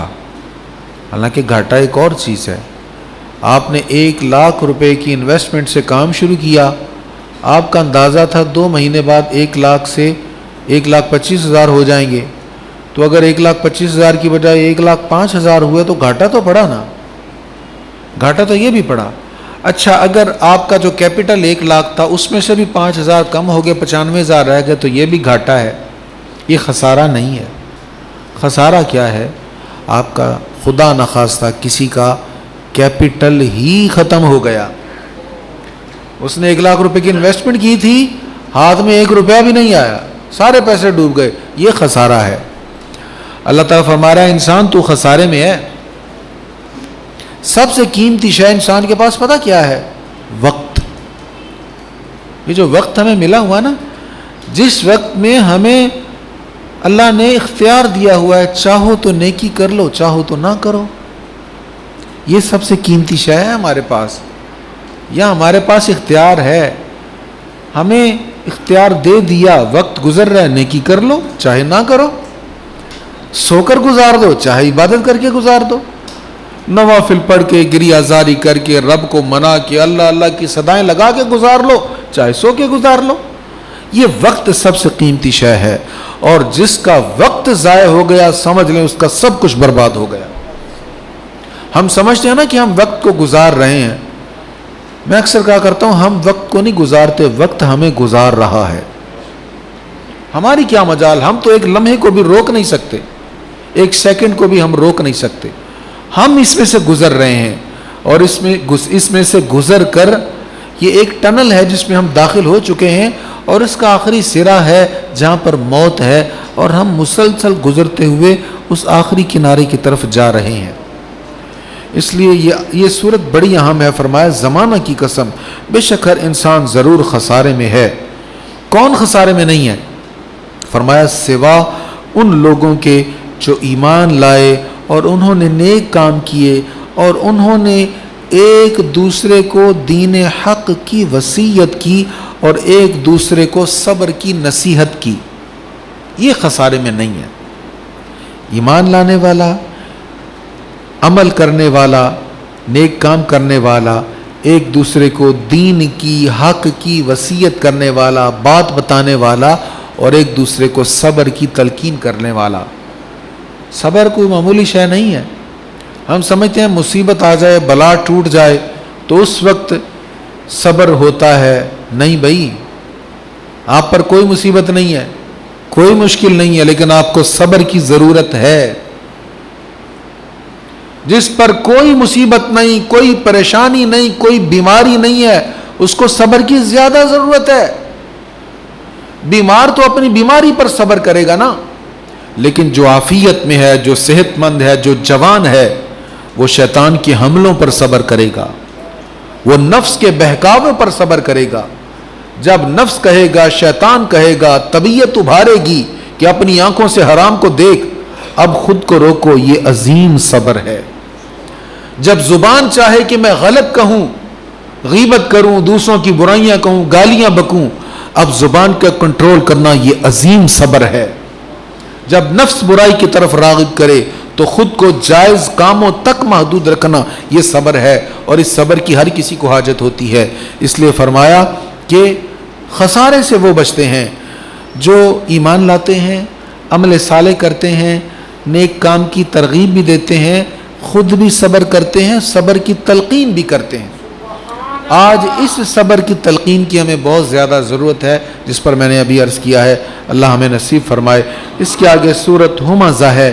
حالانکہ گھاٹا ایک اور چیز ہے۔ آپ نے 1,00,000 روپے کی انویسٹمنٹ سے کام شروع کیا، آپ کا اندازہ تھا 2 مہینے بعد 1,00,000 سے 1,25,000 ہو جائیں گے، تو اگر 1,25,000 کی بجائے 1,05,000 ہوئے تو گھاٹا تو پڑا نا، گھاٹا تو یہ بھی پڑا۔ اچھا اگر آپ کا جو کیپٹل 1,00,000 تھا اس میں سے بھی 5,000 کم ہو گئے، 95,000 رہ گئے، تو یہ بھی گھاٹا ہے، یہ خسارہ نہیں ہے۔ خسارہ کیا ہے؟ آپ کا خدا نخواستہ کسی کا کیپٹل ہی ختم ہو گیا، اس نے 1,00,000 روپے کی انویسٹمنٹ کی تھی، ہاتھ میں 1 روپیہ بھی نہیں آیا، سارے پیسے ڈوب گئے، یہ خسارہ ہے۔ اللہ تعالیٰ فرما رہا ہے انسان تو خسارے میں ہے۔ سب سے قیمتی شے انسان کے پاس پتہ کیا ہے؟ وقت۔ یہ جو وقت ہمیں ملا ہوا نا، جس وقت میں ہمیں اللہ نے اختیار دیا ہوا ہے، چاہو تو نیکی کر لو، چاہو تو نہ کرو، یہ سب سے قیمتی شے ہے ہمارے پاس۔ یا ہمارے پاس اختیار ہے، ہمیں اختیار دے دیا، وقت گزر رہا ہے، نیکی کر لو چاہے نہ کرو، سو کر گزار دو چاہے عبادت کر کے گزار دو، نوافل پڑھ کے گریہ زاری کر کے رب کو منا کے اللہ اللہ کی صدائیں لگا کے گزار لو، چاہے سو کے گزار لو۔ یہ وقت سب سے قیمتی شے ہے، اور جس کا وقت ضائع ہو گیا سمجھ لیں اس کا سب کچھ برباد ہو گیا۔ ہم سمجھتے ہیں نا کہ ہم وقت کو گزار رہے ہیں، میں اکثر کہا کرتا ہوں ہم وقت کو نہیں گزارتے، وقت ہمیں گزار رہا ہے۔ ہماری کیا مجال، ہم تو ایک لمحے کو بھی روک نہیں سکتے، ایک سیکنڈ کو بھی ہم روک نہیں سکتے، ہم اس میں سے گزر رہے ہیں، اور اس میں سے گزر کر یہ ایک ٹنل ہے جس میں ہم داخل ہو چکے ہیں، اور اس کا آخری سرا ہے جہاں پر موت ہے، اور ہم مسلسل گزرتے ہوئے اس آخری کنارے کی طرف جا رہے ہیں۔ اس لیے یہ صورت بڑی اہم ہے۔ فرمایا زمانہ کی قسم، بے شک ہر انسان ضرور خسارے میں ہے۔ کون خسارے میں نہیں ہے؟ فرمایا سوا ان لوگوں کے جو ایمان لائے اور انہوں نے نیک کام کیے، اور انہوں نے ایک دوسرے کو دین حق کی وصیت کی، اور ایک دوسرے کو صبر کی نصیحت کی، یہ خسارے میں نہیں ہے۔ ایمان لانے والا، عمل کرنے والا، نیک کام کرنے والا، ایک دوسرے کو دین کی حق کی وصیت کرنے والا، بات بتانے والا، اور ایک دوسرے کو صبر کی تلقین کرنے والا۔ صبر کوئی معمولی شے نہیں ہے۔ ہم سمجھتے ہیں مصیبت آ جائے، بلا ٹوٹ جائے تو اس وقت صبر ہوتا ہے، نہیں بھائی، آپ پر کوئی مصیبت نہیں ہے، کوئی مشکل نہیں ہے، لیکن آپ کو صبر کی ضرورت ہے۔ جس پر کوئی مصیبت نہیں، کوئی پریشانی نہیں، کوئی بیماری نہیں ہے، اس کو صبر کی زیادہ ضرورت ہے۔ بیمار تو اپنی بیماری پر صبر کرے گا نا، لیکن جو عافیت میں ہے، جو صحت مند ہے، جو جوان ہے، وہ شیطان کے حملوں پر صبر کرے گا، وہ نفس کے بہکاوے پر صبر کرے گا۔ جب نفس کہے گا، شیطان کہے گا، طبیعت ابھارے گی کہ اپنی آنکھوں سے حرام کو دیکھ، اب خود کو روکو، یہ عظیم صبر ہے۔ جب زبان چاہے کہ میں غلط کہوں، غیبت کروں، دوسروں کی برائیاں کہوں، گالیاں بکوں، اب زبان کا کنٹرول کرنا یہ عظیم صبر ہے۔ جب نفس برائی کی طرف راغب کرے تو خود کو جائز کاموں تک محدود رکھنا یہ صبر ہے، اور اس صبر کی ہر کسی کو حاجت ہوتی ہے۔ اس لیے فرمایا کہ خسارے سے وہ بچتے ہیں جو ایمان لاتے ہیں، عمل صالح کرتے ہیں، نیک کام کی ترغیب بھی دیتے ہیں، خود بھی صبر کرتے ہیں، صبر کی تلقین بھی کرتے ہیں۔ آج اس صبر کی تلقین کی ہمیں بہت زیادہ ضرورت ہے، جس پر میں نے ابھی عرض کیا ہے، اللہ ہمیں نصیب فرمائے۔ اس کے آگے سورۃ ہمزہ ہے،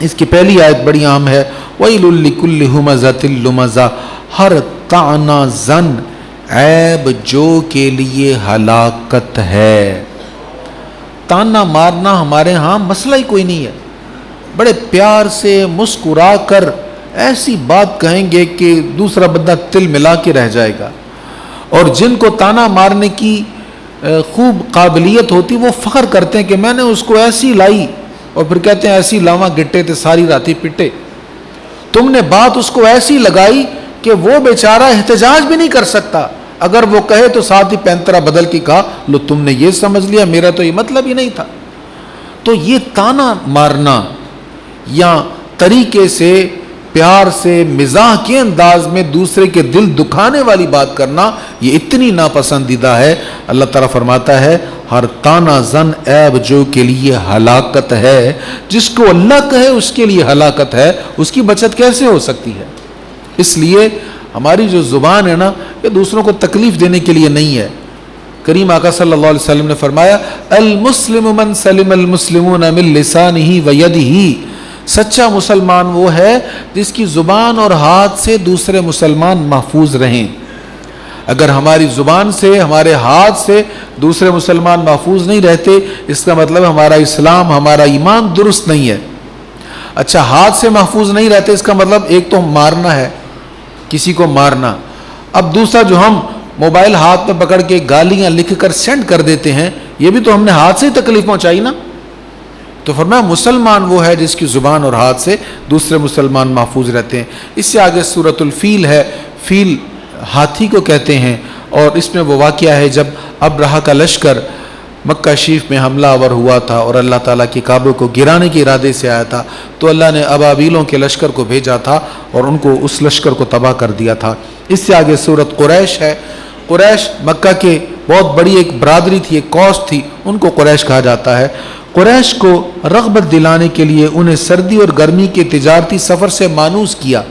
اس کی پہلی آیت بڑی عام ہے، وَيْلٌ لِكُلِّ هُمَزَةٍ لُمَزَةٍ، ہر طعنہ زن عیب جو کے لیے ہلاکت ہے۔ طعنہ مارنا ہمارے ہاں مسئلہ ہی کوئی نہیں ہے، بڑے پیار سے مسکرا کر ایسی بات کہیں گے کہ دوسرا بندہ تل ملا کے رہ جائے گا، اور جن کو طعنہ مارنے کی خوب قابلیت ہوتی وہ فخر کرتے ہیں کہ میں نے اس کو ایسی لائی، اور پھر کہتے ہیں ایسی لاواں گٹے تھے ساری راتی پٹے۔ تم نے بات اس کو ایسی لگائی کہ وہ بیچارہ احتجاج بھی نہیں کر سکتا، اگر وہ کہے تو ساتھ ہی پینترا بدل کے کہا لو تم نے یہ سمجھ لیا، میرا تو یہ مطلب ہی نہیں تھا۔ تو یہ طعنہ مارنا یا طریقے سے پیار سے مزاح کے انداز میں دوسرے کے دل دکھانے والی بات کرنا یہ اتنی ناپسندیدہ ہے۔ اللہ تعالیٰ فرماتا ہے ہر طعنہ زن عیب جو کے لیے ہلاکت ہے۔ جس کو اللہ کہے اس کے لیے ہلاکت ہے، اس کی بچت کیسے ہو سکتی ہے؟ اس لیے ہماری جو زبان ہے نا، یہ دوسروں کو تکلیف دینے کے لیے نہیں ہے۔ کریم آقا صلی اللہ علیہ وسلم نے فرمایا المسلم من سلم المسلمون من لسانہ ویدہ، سچا مسلمان وہ ہے جس کی زبان اور ہاتھ سے دوسرے مسلمان محفوظ رہیں۔ اگر ہماری زبان سے، ہمارے ہاتھ سے دوسرے مسلمان محفوظ نہیں رہتے، اس کا مطلب ہمارا اسلام، ہمارا ایمان درست نہیں ہے۔ اچھا، ہاتھ سے محفوظ نہیں رہتے، اس کا مطلب ایک تو مارنا ہے، کسی کو مارنا، اب دوسرا جو ہم موبائل ہاتھ میں پکڑ کے گالیاں لکھ کر سینڈ کر دیتے ہیں، یہ بھی تو ہم نے ہاتھ سے ہی تکلیف پہنچائی نا۔ تو فرمایا مسلمان وہ ہے جس کی زبان اور ہاتھ سے دوسرے مسلمان محفوظ رہتے ہیں۔ اس سے آگے سورۃ الفیل ہے، فیل ہاتھی کو کہتے ہیں، اور اس میں وہ واقعہ ہے جب ابرہہ کا لشکر مکہ شریف میں حملہ آور ہوا تھا اور اللہ تعالیٰ کی کعبے کو گرانے کے ارادے سے آیا تھا، تو اللہ نے ابابیلوں کے لشکر کو بھیجا تھا اور ان کو اس لشکر کو تباہ کر دیا تھا۔ اس سے آگے سورۃ قریش ہے۔ قریش مکہ کے بہت بڑی ایک برادری تھی، ایک کاسٹ تھی، ان کو قریش کہا جاتا ہے۔ قریش کو رغبت دلانے کے لیے انہیں سردی اور گرمی کے تجارتی سفر سے مانوس کیا۔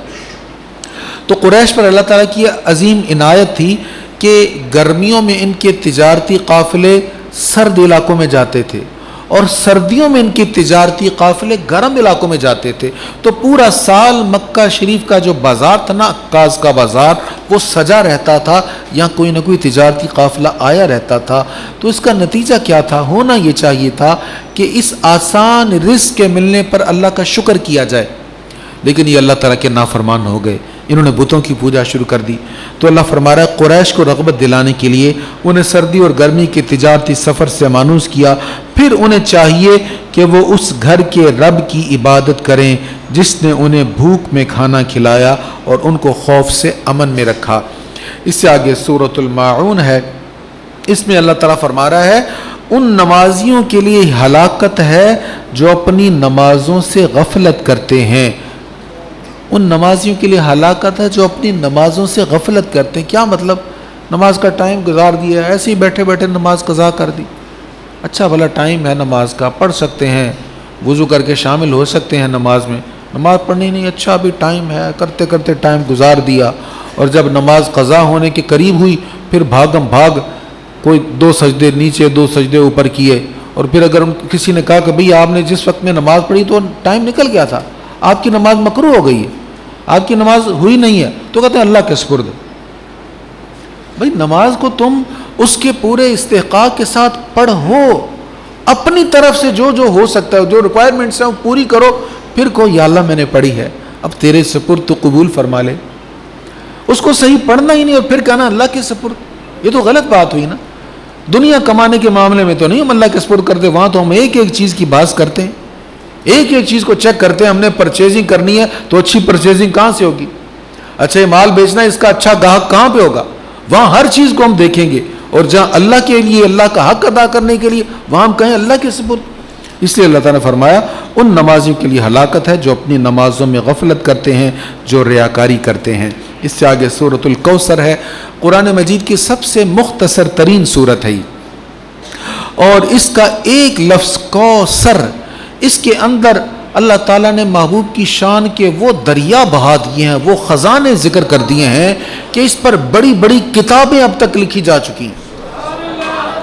تو قریش پر اللہ تعالیٰ کی عظیم عنایت تھی کہ گرمیوں میں ان کے تجارتی قافلے سرد علاقوں میں جاتے تھے، اور سردیوں میں ان کے تجارتی قافلے گرم علاقوں میں جاتے تھے۔ تو پورا سال مکہ شریف کا جو بازار تھا نا، عکاظ کا بازار، وہ سجا رہتا تھا، یہاں کوئی نہ کوئی تجارتی قافلہ آیا رہتا تھا۔ تو اس کا نتیجہ کیا تھا؟ ہونا یہ چاہیے تھا کہ اس آسان رزق کے ملنے پر اللہ کا شکر کیا جائے، لیکن یہ اللہ تعالیٰ کے نافرمان ہو گئے، انہوں نے بتوں کی پوجا شروع کر دی۔ تو اللہ فرما رہا ہے قریش کو رغبت دلانے کے لیے انہیں سردی اور گرمی کے تجارتی سفر سے مانوس کیا، پھر انہیں چاہیے کہ وہ اس گھر کے رب کی عبادت کریں جس نے انہیں بھوک میں کھانا کھلایا اور ان کو خوف سے امن میں رکھا۔ اس سے آگے سورۃ الماعون ہے، اس میں اللہ تعالیٰ فرما رہا ہے ان نمازیوں کے لیے ہلاکت ہے جو اپنی نمازوں سے غفلت کرتے ہیں۔ ان نمازیوں کے لیے ہلاکت ہے جو اپنی نمازوں سے غفلت کرتے ہیں۔ کیا مطلب؟ نماز کا ٹائم گزار دیا، ایسے ہی بیٹھے بیٹھے نماز قضا کر دی۔ اچھا بھلا ٹائم ہے نماز کا، پڑھ سکتے ہیں، وضو کر کے شامل ہو سکتے ہیں نماز میں، نماز پڑھنی نہیں، اچھا ابھی ٹائم ہے، کرتے کرتے ٹائم گزار دیا، اور جب نماز قضا ہونے کے قریب ہوئی پھر بھاگم بھاگ کوئی 2 سجدے نیچے 2 سجدے اوپر کیے، اور پھر اگر کسی نے کہا کہ بھئی آپ نے جس وقت میں نماز پڑھی تو ٹائم نکل گیا تھا، آپ کی نماز مکروہ ہو گئی ہے، آپ کی نماز ہوئی نہیں ہے، تو کہتے ہیں اللہ کے سپرد۔ بھائی نماز کو تم اس کے پورے استحقاق کے ساتھ پڑھو، اپنی طرف سے جو جو ہو سکتا ہے، جو ریکوائرمنٹس ہیں وہ پوری کرو، پھر کہو یا اللہ میں نے پڑھی ہے، اب تیرے سپرد تو قبول فرما لے۔ اس کو صحیح پڑھنا ہی نہیں اور پھر کہنا اللہ کے سپرد، یہ تو غلط بات ہوئی نا۔ دنیا کمانے کے معاملے میں تو نہیں ہم اللہ کے سپرد کرتے، وہاں تو ہم ایک ایک چیز کی بات کرتے ہیں، ایک ایک چیز کو چیک کرتے ہیں۔ ہم نے پرچیزنگ کرنی ہے تو اچھی پرچیزنگ کہاں سے ہوگی، اچھا یہ مال بیچنا ہے اس کا اچھا گاہک کہاں پہ ہوگا، وہاں ہر چیز کو ہم دیکھیں گے، اور جہاں اللہ کے لیے اللہ کا حق ادا کرنے کے لیے وہاں ہم کہیں اللہ کے سپرد۔ اس لیے اللہ تعالیٰ نے فرمایا ان نمازیوں کے لیے ہلاکت ہے جو اپنی نمازوں میں غفلت کرتے ہیں، جو ریاکاری کرتے ہیں۔ اس سے آگے سورۃ الکوثر ہے، قرآن مجید کی سب سے مختصر ترین سورت ہے، اور اس کا ایک لفظ کوثر، اس کے اندر اللہ تعالیٰ نے محبوب کی شان کے وہ دریا بہا دیے ہیں، وہ خزانے ذکر کر دیے ہیں کہ اس پر بڑی بڑی کتابیں اب تک لکھی جا چکی ہیں۔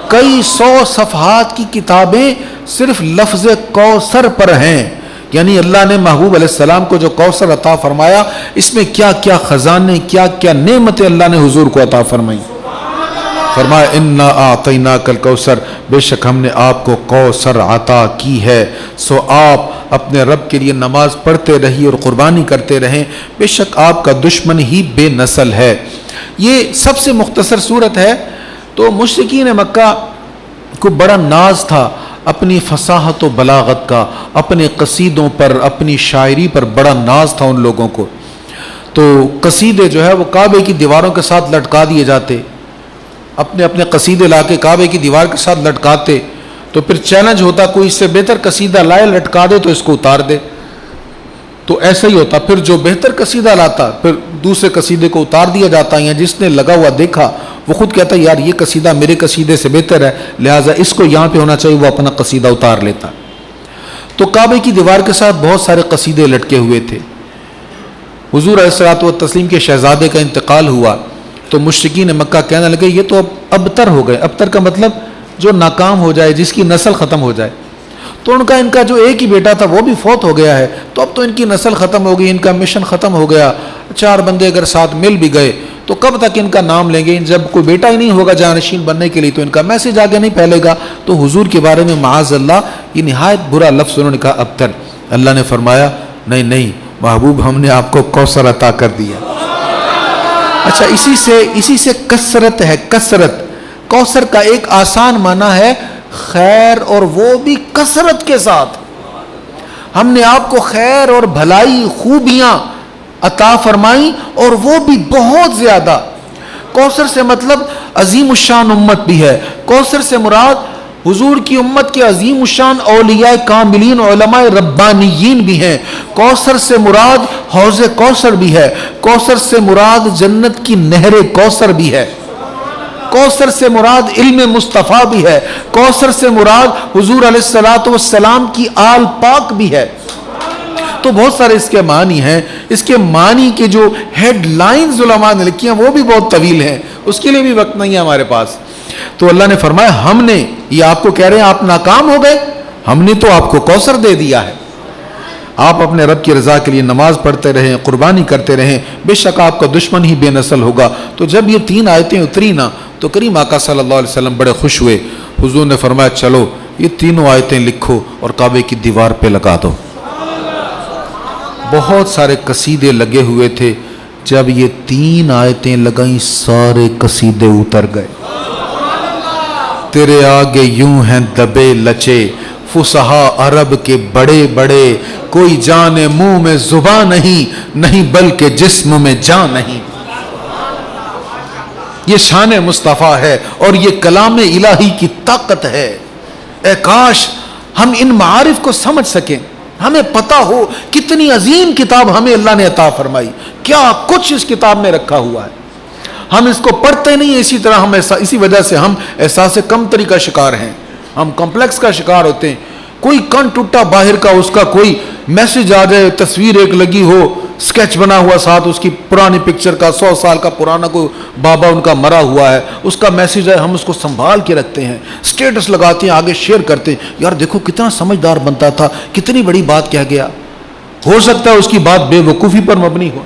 کئی 100 صفحات کی کتابیں صرف لفظ کوثر پر ہیں، یعنی اللہ نے محبوب علیہ السلام کو جو کوثر عطا فرمایا، اس میں کیا کیا خزانے، کیا کیا نعمتیں اللہ نے حضور کو عطا فرمائی۔ فرمایا انا اعطیناک الکوثر، بے شک ہم نے آپ کو کوثر عطا کی ہے، سو آپ اپنے رب کے لیے نماز پڑھتے رہیے اور قربانی کرتے رہیں، بے شک آپ کا دشمن ہی بے نسل ہے۔ یہ سب سے مختصر صورت ہے۔ تو مشرکین مکہ کو بڑا ناز تھا اپنی فصاحت و بلاغت کا، اپنے قصیدوں پر، اپنی شاعری پر بڑا ناز تھا ان لوگوں کو۔ تو قصیدے جو ہے وہ کعبے کی دیواروں کے ساتھ لٹکا دیے جاتے، اپنے اپنے قصیدے لا کے کعبے کی دیوار کے ساتھ لٹکاتے، تو پھر چیلنج ہوتا کوئی اس سے بہتر قصیدہ لائے لٹکا دے تو اس کو اتار دے۔ تو ایسا ہی ہوتا، پھر جو بہتر قصیدہ لاتا پھر دوسرے قصیدے کو اتار دیا جاتا، یا جس نے لگا ہوا دیکھا وہ خود کہتا یار یہ قصیدہ میرے قصیدے سے بہتر ہے، لہٰذا اس کو یہاں پہ ہونا چاہیے، وہ اپنا قصیدہ اتار لیتا۔ تو کعبے کی دیوار کے ساتھ بہت سارے قصیدے لٹکے ہوئے تھے۔ حضور علیہ الصلوۃ والتسلیم کے شہزادے کا انتقال ہوا تو مشرکین مکہ کہنے لگے یہ تو اب ابتر ہو گئے۔ ابتر کا مطلب جو ناکام ہو جائے، جس کی نسل ختم ہو جائے۔ تو ان کا جو ایک ہی بیٹا تھا وہ بھی فوت ہو گیا ہے، تو اب تو ان کی نسل ختم ہو گئی، ان کا مشن ختم ہو گیا۔ 4 بندے اگر ساتھ مل بھی گئے تو کب تک ان کا نام لیں گے، جب کوئی بیٹا ہی نہیں ہوگا جانشین بننے کے لیے تو ان کا میسج آگے نہیں پھیلے گا۔ تو حضور کے بارے میں معاذ اللہ یہ نہایت برا لفظ انہوں نے کہا ابتر۔ اللہ نے فرمایا نہیں نہیں محبوب، ہم نے آپ کو کوثر عطا کر دیا۔ اچھا اسی سے کثرت ہے، کثرت۔ کوثر کا ایک آسان معنی ہے خیر، اور وہ بھی کثرت کے ساتھ۔ ہم نے آپ کو خیر اور بھلائی، خوبیاں عطا فرمائی، اور وہ بھی بہت زیادہ۔ کوثر سے مطلب عظیم الشان امت بھی ہے۔ کوثر سے مراد حضور کی امت کے عظیم الشان اولیاء کاملین، علماء ربانیین بھی ہیں۔ کوثر سے مراد حوض کوثر بھی ہے۔ کوثر سے مراد جنت کی نہر کوثر بھی ہے۔ کوثر سے مراد علم مصطفیٰ بھی ہے۔ کوثر سے مراد حضور علیہ الصلوۃ والسلام کی آل پاک بھی ہے۔ تو بہت سارے اس کے معنی ہیں۔ اس کے معنی کے جو ہیڈ لائنز علماء نے لکھی ہیں وہ بھی بہت طویل ہیں، اس کے لیے بھی وقت نہیں ہے ہمارے پاس۔ تو اللہ نے فرمایا ہم نے، یہ آپ کو کہہ رہے ہیں آپ ناکام ہو گئے، ہم نے تو آپ کو کوثر دے دیا ہے۔ آپ اپنے رب کی رضا کے لیے نماز پڑھتے رہیں، قربانی کرتے رہیں، بے شک آپ کا دشمن ہی بے نسل ہوگا۔ تو جب یہ 3 آیتیں اتری نا تو کریم آقا صلی اللہ علیہ وسلم بڑے خوش ہوئے۔ حضور نے فرمایا چلو یہ 3 آیتیں لکھو اور کعبے کی دیوار پہ لگا دو۔ بہت سارے قصیدے لگے ہوئے تھے، جب یہ 3 آیتیں لگائیں سارے قصیدے اتر گئے۔ تیرے آگے یوں ہیں دبے لچے فصحا عرب کے بڑے بڑے، کوئی جان منہ میں زبان نہیں بلکہ جسم میں جان نہیں۔ یہ شان مصطفیٰ ہے اور یہ کلام الہی کی طاقت ہے۔ اے کاش ہم ان معارف کو سمجھ سکیں، ہمیں پتہ ہو کتنی عظیم کتاب ہمیں اللہ نے عطا فرمائی، کیا کچھ اس کتاب میں رکھا ہوا ہے۔ ہم اس کو پڑھتے نہیں ہیں، اسی طرح اسی وجہ سے ہم احساس کمتری کا شکار ہیں، ہم کمپلیکس کا شکار ہوتے ہیں۔ کوئی کن ٹوٹا باہر کا، اس کا کوئی میسج آ جائے، تصویر ایک لگی ہو، سکیچ بنا ہوا ساتھ اس کی پرانی پکچر کا، 100 سال کا پرانا کوئی بابا ان کا مرا ہوا ہے، اس کا میسج ہے، ہم اس کو سنبھال کے رکھتے ہیں، سٹیٹس لگاتے ہیں، آگے شیئر کرتے ہیں، یار دیکھو کتنا سمجھدار بنتا تھا، کتنی بڑی بات کہہ گیا۔ ہو سکتا ہے اس کی بات بے وقوفی پر مبنی ہو،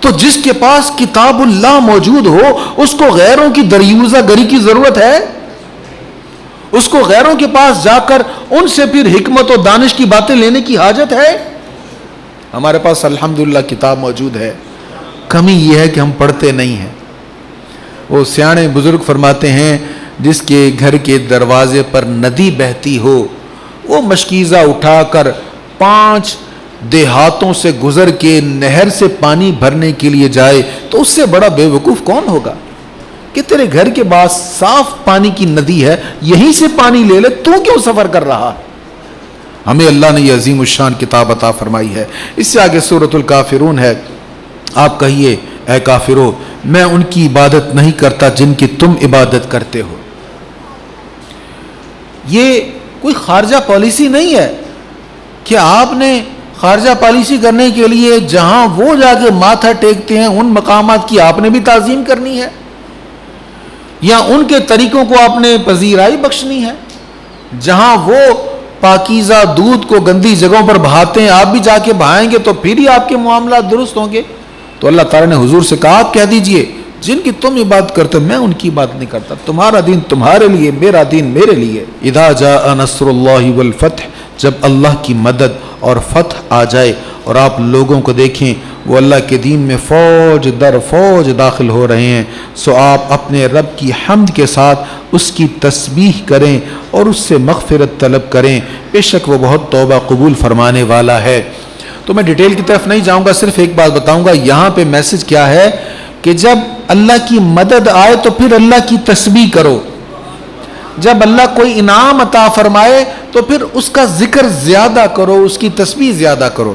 تو جس کے پاس کتاب اللہ موجود ہو اس کو غیروں کی دریوزہ گری کی ضرورت ہے؟ اس کو غیروں کے پاس جا کر ان سے پھر حکمت و دانش کی باتیں لینے کی حاجت ہے؟ ہمارے پاس الحمدللہ کتاب موجود ہے، کمی یہ ہے کہ ہم پڑھتے نہیں ہیں۔ وہ سیانے بزرگ فرماتے ہیں جس کے گھر کے دروازے پر ندی بہتی ہو وہ مشکیزہ اٹھا کر 5 دیہاتوں سے گزر کے نہر سے پانی بھرنے کے لیے جائے تو اس سے بڑا بے وقوف کون ہوگا کہ تیرے گھر کے پاس صاف پانی کی ندی ہے، یہیں سے پانی لے لے، تو کیوں سفر کر رہا ہے؟ ہمیں اللہ نے یہ عظیم الشان کتاب عطا فرمائی ہے۔ اس سے آگے سورۃ الکافرون ہے، آپ کہیے اے کافرو میں ان کی عبادت نہیں کرتا جن کی تم عبادت کرتے ہو۔ یہ کوئی خارجہ پالیسی نہیں ہے کہ آپ نے خارجہ پالیسی کرنے کے لیے جہاں وہ جا کے ماتھا ٹیکتے ہیں ان مقامات کی آپ نے بھی تعظیم کرنی ہے، یا ان کے طریقوں کو آپ نے پذیرائی بخشنی ہے۔ جہاں وہ پاکیزہ دودھ کو گندی جگہوں پر بہاتے ہیں آپ بھی جا کے بہائیں گے تو پھر ہی آپ کے معاملات درست ہوں گے۔ تو اللہ تعالیٰ نے حضور سے کہا آپ کہہ دیجئے جن کی تم عبادت کرتے میں ان کی بات نہیں کرتا، تمہارا دین تمہارے لیے، میرا دین میرے لیے۔ اذا جاء نصر اللہ والفتح، جب اللہ کی مدد اور فتح آ جائے اور آپ لوگوں کو دیکھیں وہ اللہ کے دین میں فوج در فوج داخل ہو رہے ہیں، سو آپ اپنے رب کی حمد کے ساتھ اس کی تسبیح کریں اور اس سے مغفرت طلب کریں، بے شک وہ بہت توبہ قبول فرمانے والا ہے۔ تو میں ڈیٹیل کی طرف نہیں جاؤں گا، صرف ایک بات بتاؤں گا، یہاں پہ میسج کیا ہے کہ جب اللہ کی مدد آئے تو پھر اللہ کی تسبیح کرو، جب اللہ کوئی انعام عطا فرمائے تو پھر اس کا ذکر زیادہ کرو، اس کی تسبیح زیادہ کرو۔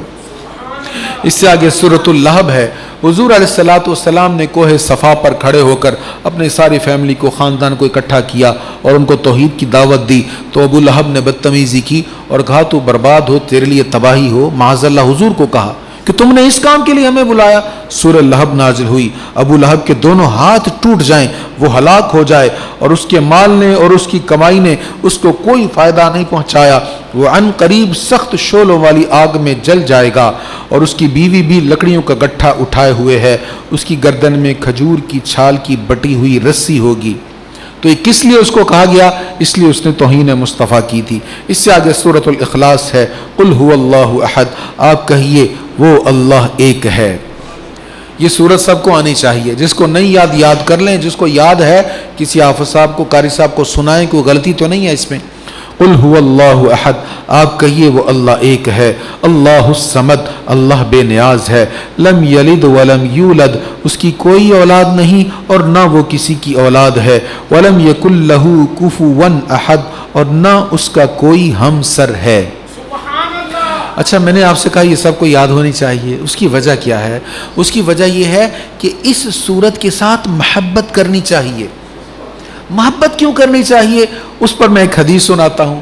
اس سے آگے سورۃ اللہب ہے۔ حضور علیہ الصلوۃ والسلام نے کوہ صفا پر کھڑے ہو کر اپنے ساری فیملی کو، خاندان کو اکٹھا کیا اور ان کو توحید کی دعوت دی، تو ابو لہب نے بدتمیزی کی اور کہا تو برباد ہو، تیرے لیے تباہی ہو۔ معاذ اللہ حضور کو کہا کہ تم نے اس کام کے لیے ہمیں بلایا۔ سورہ لہب نازل ہوئی، ابو لہب کے دونوں ہاتھ ٹوٹ جائیں، وہ ہلاک ہو جائے، اور اس کے مال نے اور اس کی کمائی نے اس کو کوئی فائدہ نہیں پہنچایا، وہ عن قریب سخت شعلوں والی آگ میں جل جائے گا، اور اس کی بیوی بھی لکڑیوں کا گٹھا اٹھائے ہوئے ہے، اس کی گردن میں کھجور کی چھال کی بٹی ہوئی رسی ہوگی۔ تو یہ کس لیے اس کو کہا گیا؟ اس لیے اس نے توہین مصطفیٰ کی تھی۔ اس سے آگے سورۃ الاخلاص ہے، قل هو اللہ احد، آپ کہیے وہ اللہ ایک ہے۔ یہ سورت سب کو آنی چاہیے، جس کو نہیں یاد یاد کر لیں، جس کو یاد ہے کسی حافظ صاحب کو، قاری صاحب کو سنائیں، کوئی غلطی تو نہیں ہے اس میں۔ قل هو اللہ احد، آپ کہیے وہ اللہ ایک ہے۔ اللہ الصمد، اللہ بے نیاز ہے۔ لم یلد ولم یولد، اس کی کوئی اولاد نہیں اور نہ وہ کسی کی اولاد ہے۔ ولم یکن لہ کفوا احد، اور نہ اس کا کوئی ہمسر ہے۔ اچھا میں نے آپ سے کہا یہ سب کو یاد ہونی چاہیے، اس کی وجہ کیا ہے؟ اس کی وجہ یہ ہے کہ اس سورت کے ساتھ محبت کرنی چاہیے۔ محبت کیوں کرنی چاہیے؟ اس پر میں ایک حدیث سناتا ہوں۔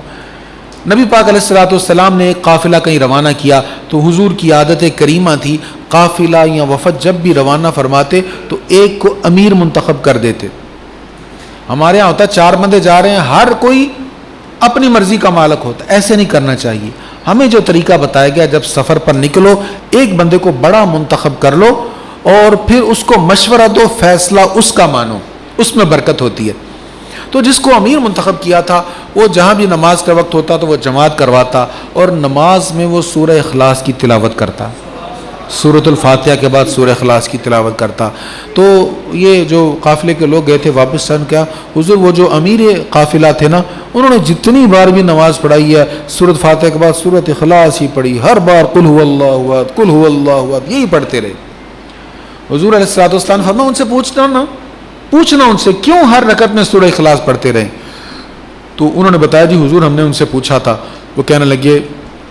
نبی پاک علیہ الصلوۃ والسلام نے ایک قافلہ کہیں روانہ کیا تو حضور کی عادت کریمہ تھی، قافلہ یا وفد جب بھی روانہ فرماتے تو ایک کو امیر منتخب کر دیتے۔ ہمارے یہاں ہوتا 4 بندے جا رہے ہیں، ہر کوئی اپنی مرضی کا مالک ہوتا، ایسے نہیں کرنا چاہیے۔ ہمیں جو طریقہ بتایا گیا، جب سفر پر نکلو ایک بندے کو بڑا منتخب کر لو اور پھر اس کو مشورہ دو، فیصلہ اس کا مانو، اس میں برکت ہوتی ہے۔ تو جس کو امیر منتخب کیا تھا وہ جہاں بھی نماز کا وقت ہوتا تو وہ جماعت کرواتا اور نماز میں وہ سورہ اخلاص کی تلاوت کرتا، سورۃ الفاتحہ کے بعد سورہ اخلاص کی تلاوت کرتا۔ تو یہ جو قافلے کے لوگ گئے تھے واپس سن کیا حضور وہ جو امیر قافلہ تھے نا، انہوں نے جتنی بار بھی نماز پڑھائی ہے سورۃ فاتحہ کے بعد سورۃ اخلاص ہی پڑھی، ہر بار قل هو اللہ احد قل هو اللہ احد یہی پڑھتے رہے۔ حضور علیہ الصلوۃ والسلام فرمایا ان سے پوچھنا ان سے کیوں ہر رکعت میں سورہ اخلاص پڑھتے رہے؟ تو انہوں نے بتایا جی حضور ہم نے ان سے پوچھا تھا، وہ کہنے لگے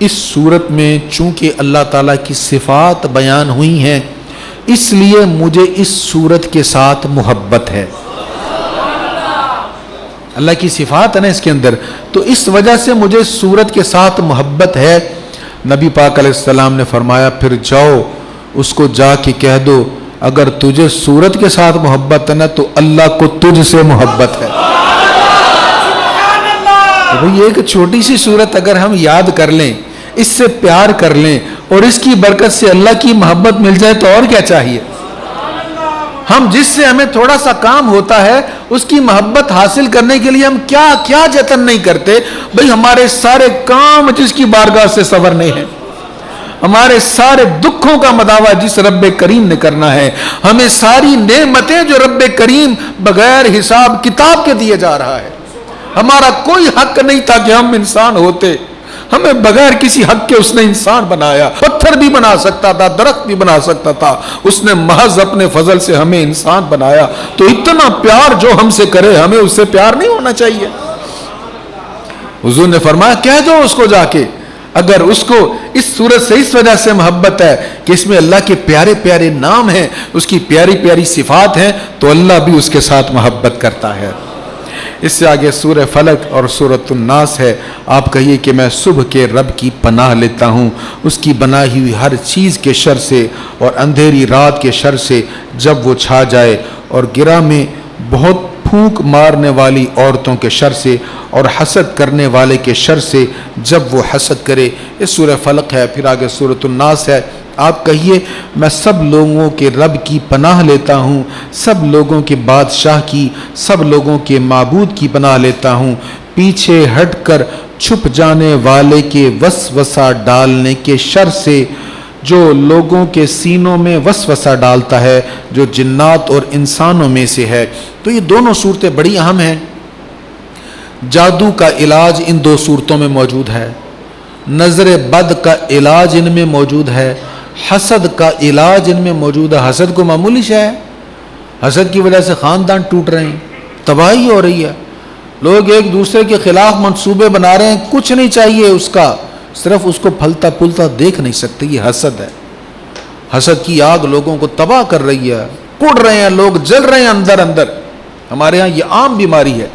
اس صورت میں چونکہ اللہ تعالیٰ کی صفات بیان ہوئی ہیں اس لیے مجھے اس صورت کے ساتھ محبت ہے۔ اللہ کی صفات ہے نا اس کے اندر، تو اس وجہ سے مجھے صورت کے ساتھ محبت ہے۔ نبی پاک علیہ السلام نے فرمایا پھر جاؤ اس کو جا کے کہہ دو اگر تجھے صورت کے ساتھ محبت ہے نا تو اللہ کو تجھ سے محبت ہے۔ بھئی ایک چھوٹی سی صورت اگر ہم یاد کر لیں، اس سے پیار کر لیں اور اس کی برکت سے اللہ کی محبت مل جائے تو اور کیا چاہیے؟ ہم جس سے ہمیں تھوڑا سا کام ہوتا ہے اس کی محبت حاصل کرنے کے لیے ہم کیا کیا جتن نہیں کرتے. بھئی ہمارے سارے کام جس کی بارگاہ سے سنورنے ہیں, ہمارے سارے دکھوں کا مداوع جس رب کریم نے کرنا ہے, ہمیں ساری نعمتیں جو رب کریم بغیر حساب کتاب کے دیے جا رہا ہے. ہمارا کوئی حق نہیں تھا کہ ہم انسان ہوتے, ہمیں بغیر کسی حق کے اس نے انسان بنایا. پتھر بھی بنا سکتا تھا, درخت بھی بنا سکتا تھا, اس نے محض اپنے فضل سے ہمیں انسان بنایا. تو اتنا پیار جو ہم سے کرے ہمیں اس سے پیار نہیں ہونا چاہیے؟ حضور نے فرمایا کہہ دو اس کو جا کے, اگر اس کو اس صورت سے اس وجہ سے محبت ہے کہ اس میں اللہ کے پیارے پیارے نام ہیں, اس کی پیاری پیاری صفات ہیں, تو اللہ بھی اس کے ساتھ محبت کرتا ہے. اس سے آگے سورہ فلق اور سورۃ الناس ہے. آپ کہیے کہ میں صبح کے رب کی پناہ لیتا ہوں اس کی بنائی ہوئی ہر چیز کے شر سے اور اندھیری رات کے شر سے جب وہ چھا جائے, اور گرہ میں بہت پھونک مارنے والی عورتوں کے شر سے اور حسد کرنے والے کے شر سے جب وہ حسد کرے. اس سورہ فلق ہے. پھر آگے سورۃ الناس ہے. آپ کہیے میں سب لوگوں کے رب کی پناہ لیتا ہوں, سب لوگوں کے بادشاہ کی, سب لوگوں کے معبود کی پناہ لیتا ہوں, پیچھے ہٹ کر چھپ جانے والے کے وسوسہ ڈالنے کے شر سے جو لوگوں کے سینوں میں وسوسہ ڈالتا ہے, جو جنات اور انسانوں میں سے ہے. تو یہ دونوں صورتیں بڑی اہم ہیں. جادو کا علاج ان دو صورتوں میں موجود ہے, نظر بد کا علاج ان میں موجود ہے, حسد کا علاج ان میں موجود ہے. حسد کو معمولی شے ہے, حسد کی وجہ سے خاندان ٹوٹ رہے ہیں, تباہی ہو رہی ہے, لوگ ایک دوسرے کے خلاف منصوبے بنا رہے ہیں. کچھ نہیں چاہیے اس کا, صرف اس کو پھلتا پھولتا دیکھ نہیں سکتے. یہ حسد ہے. حسد کی آگ لوگوں کو تباہ کر رہی ہے, کڑ رہے ہیں لوگ, جل رہے ہیں اندر اندر. ہمارے ہاں یہ عام بیماری ہے.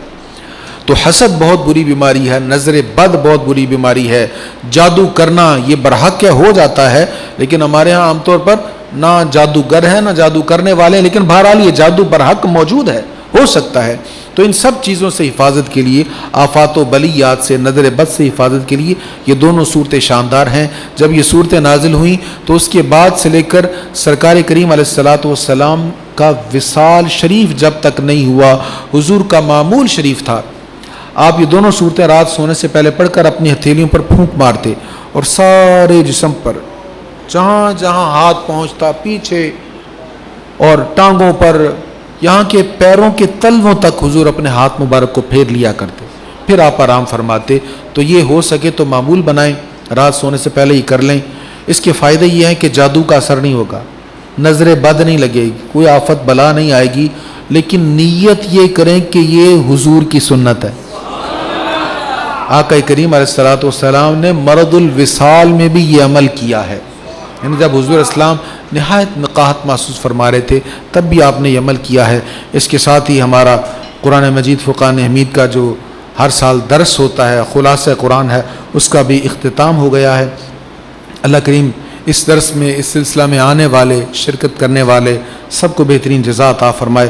تو حسد بہت بری بیماری ہے, نظر بد بہت بری بیماری ہے. جادو کرنا یہ برحق ہے, ہو جاتا ہے, لیکن ہمارے ہاں عام طور پر نہ جادوگر ہیں نہ جادو کرنے والے ہیں, لیکن بہرحال یہ جادو برحق موجود ہے, ہو سکتا ہے. تو ان سب چیزوں سے حفاظت کے لیے, آفات و بلیات سے, نظر بد سے حفاظت کے لیے یہ دونوں صورتیں شاندار ہیں. جب یہ صورتیں نازل ہوئیں تو اس کے بعد سے لے کر سرکار کریم علیہ الصلوۃ والسلام کا وصال شریف جب تک نہیں ہوا, حضور کا معمول شریف تھا. آپ یہ دونوں صورتیں رات سونے سے پہلے پڑھ کر اپنی ہتھیلیوں پر پھونک مارتے, اور سارے جسم پر جہاں جہاں ہاتھ پہنچتا, پیچھے اور ٹانگوں پر, یہاں کے پیروں کے تلووں تک حضور اپنے ہاتھ مبارک کو پھیر لیا کرتے, پھر آپ آرام فرماتے. تو یہ ہو سکے تو معمول بنائیں, رات سونے سے پہلے ہی کر لیں. اس کے فائدے یہ ہیں کہ جادو کا اثر نہیں ہوگا, نظر بد نہیں لگے گی, کوئی آفت بلا نہیں آئے گی, لیکن نیت یہ کریں کہ یہ حضور کی سنت ہے. آقا کریم علیہ الصلوۃ والسلام نے مرض الوصال میں بھی یہ عمل کیا ہے. یعنی جب حضور اسلام نہایت نقاہت محسوس فرما رہے تھے تب بھی آپ نے یہ عمل کیا ہے. اس کے ساتھ ہی ہمارا قرآن مجید فرقان حمید کا جو ہر سال درس ہوتا ہے, خلاصہ قرآن ہے, اس کا بھی اختتام ہو گیا ہے. اللہ کریم اس درس میں, اس سلسلہ میں آنے والے, شرکت کرنے والے سب کو بہترین جزا عطا فرمائے.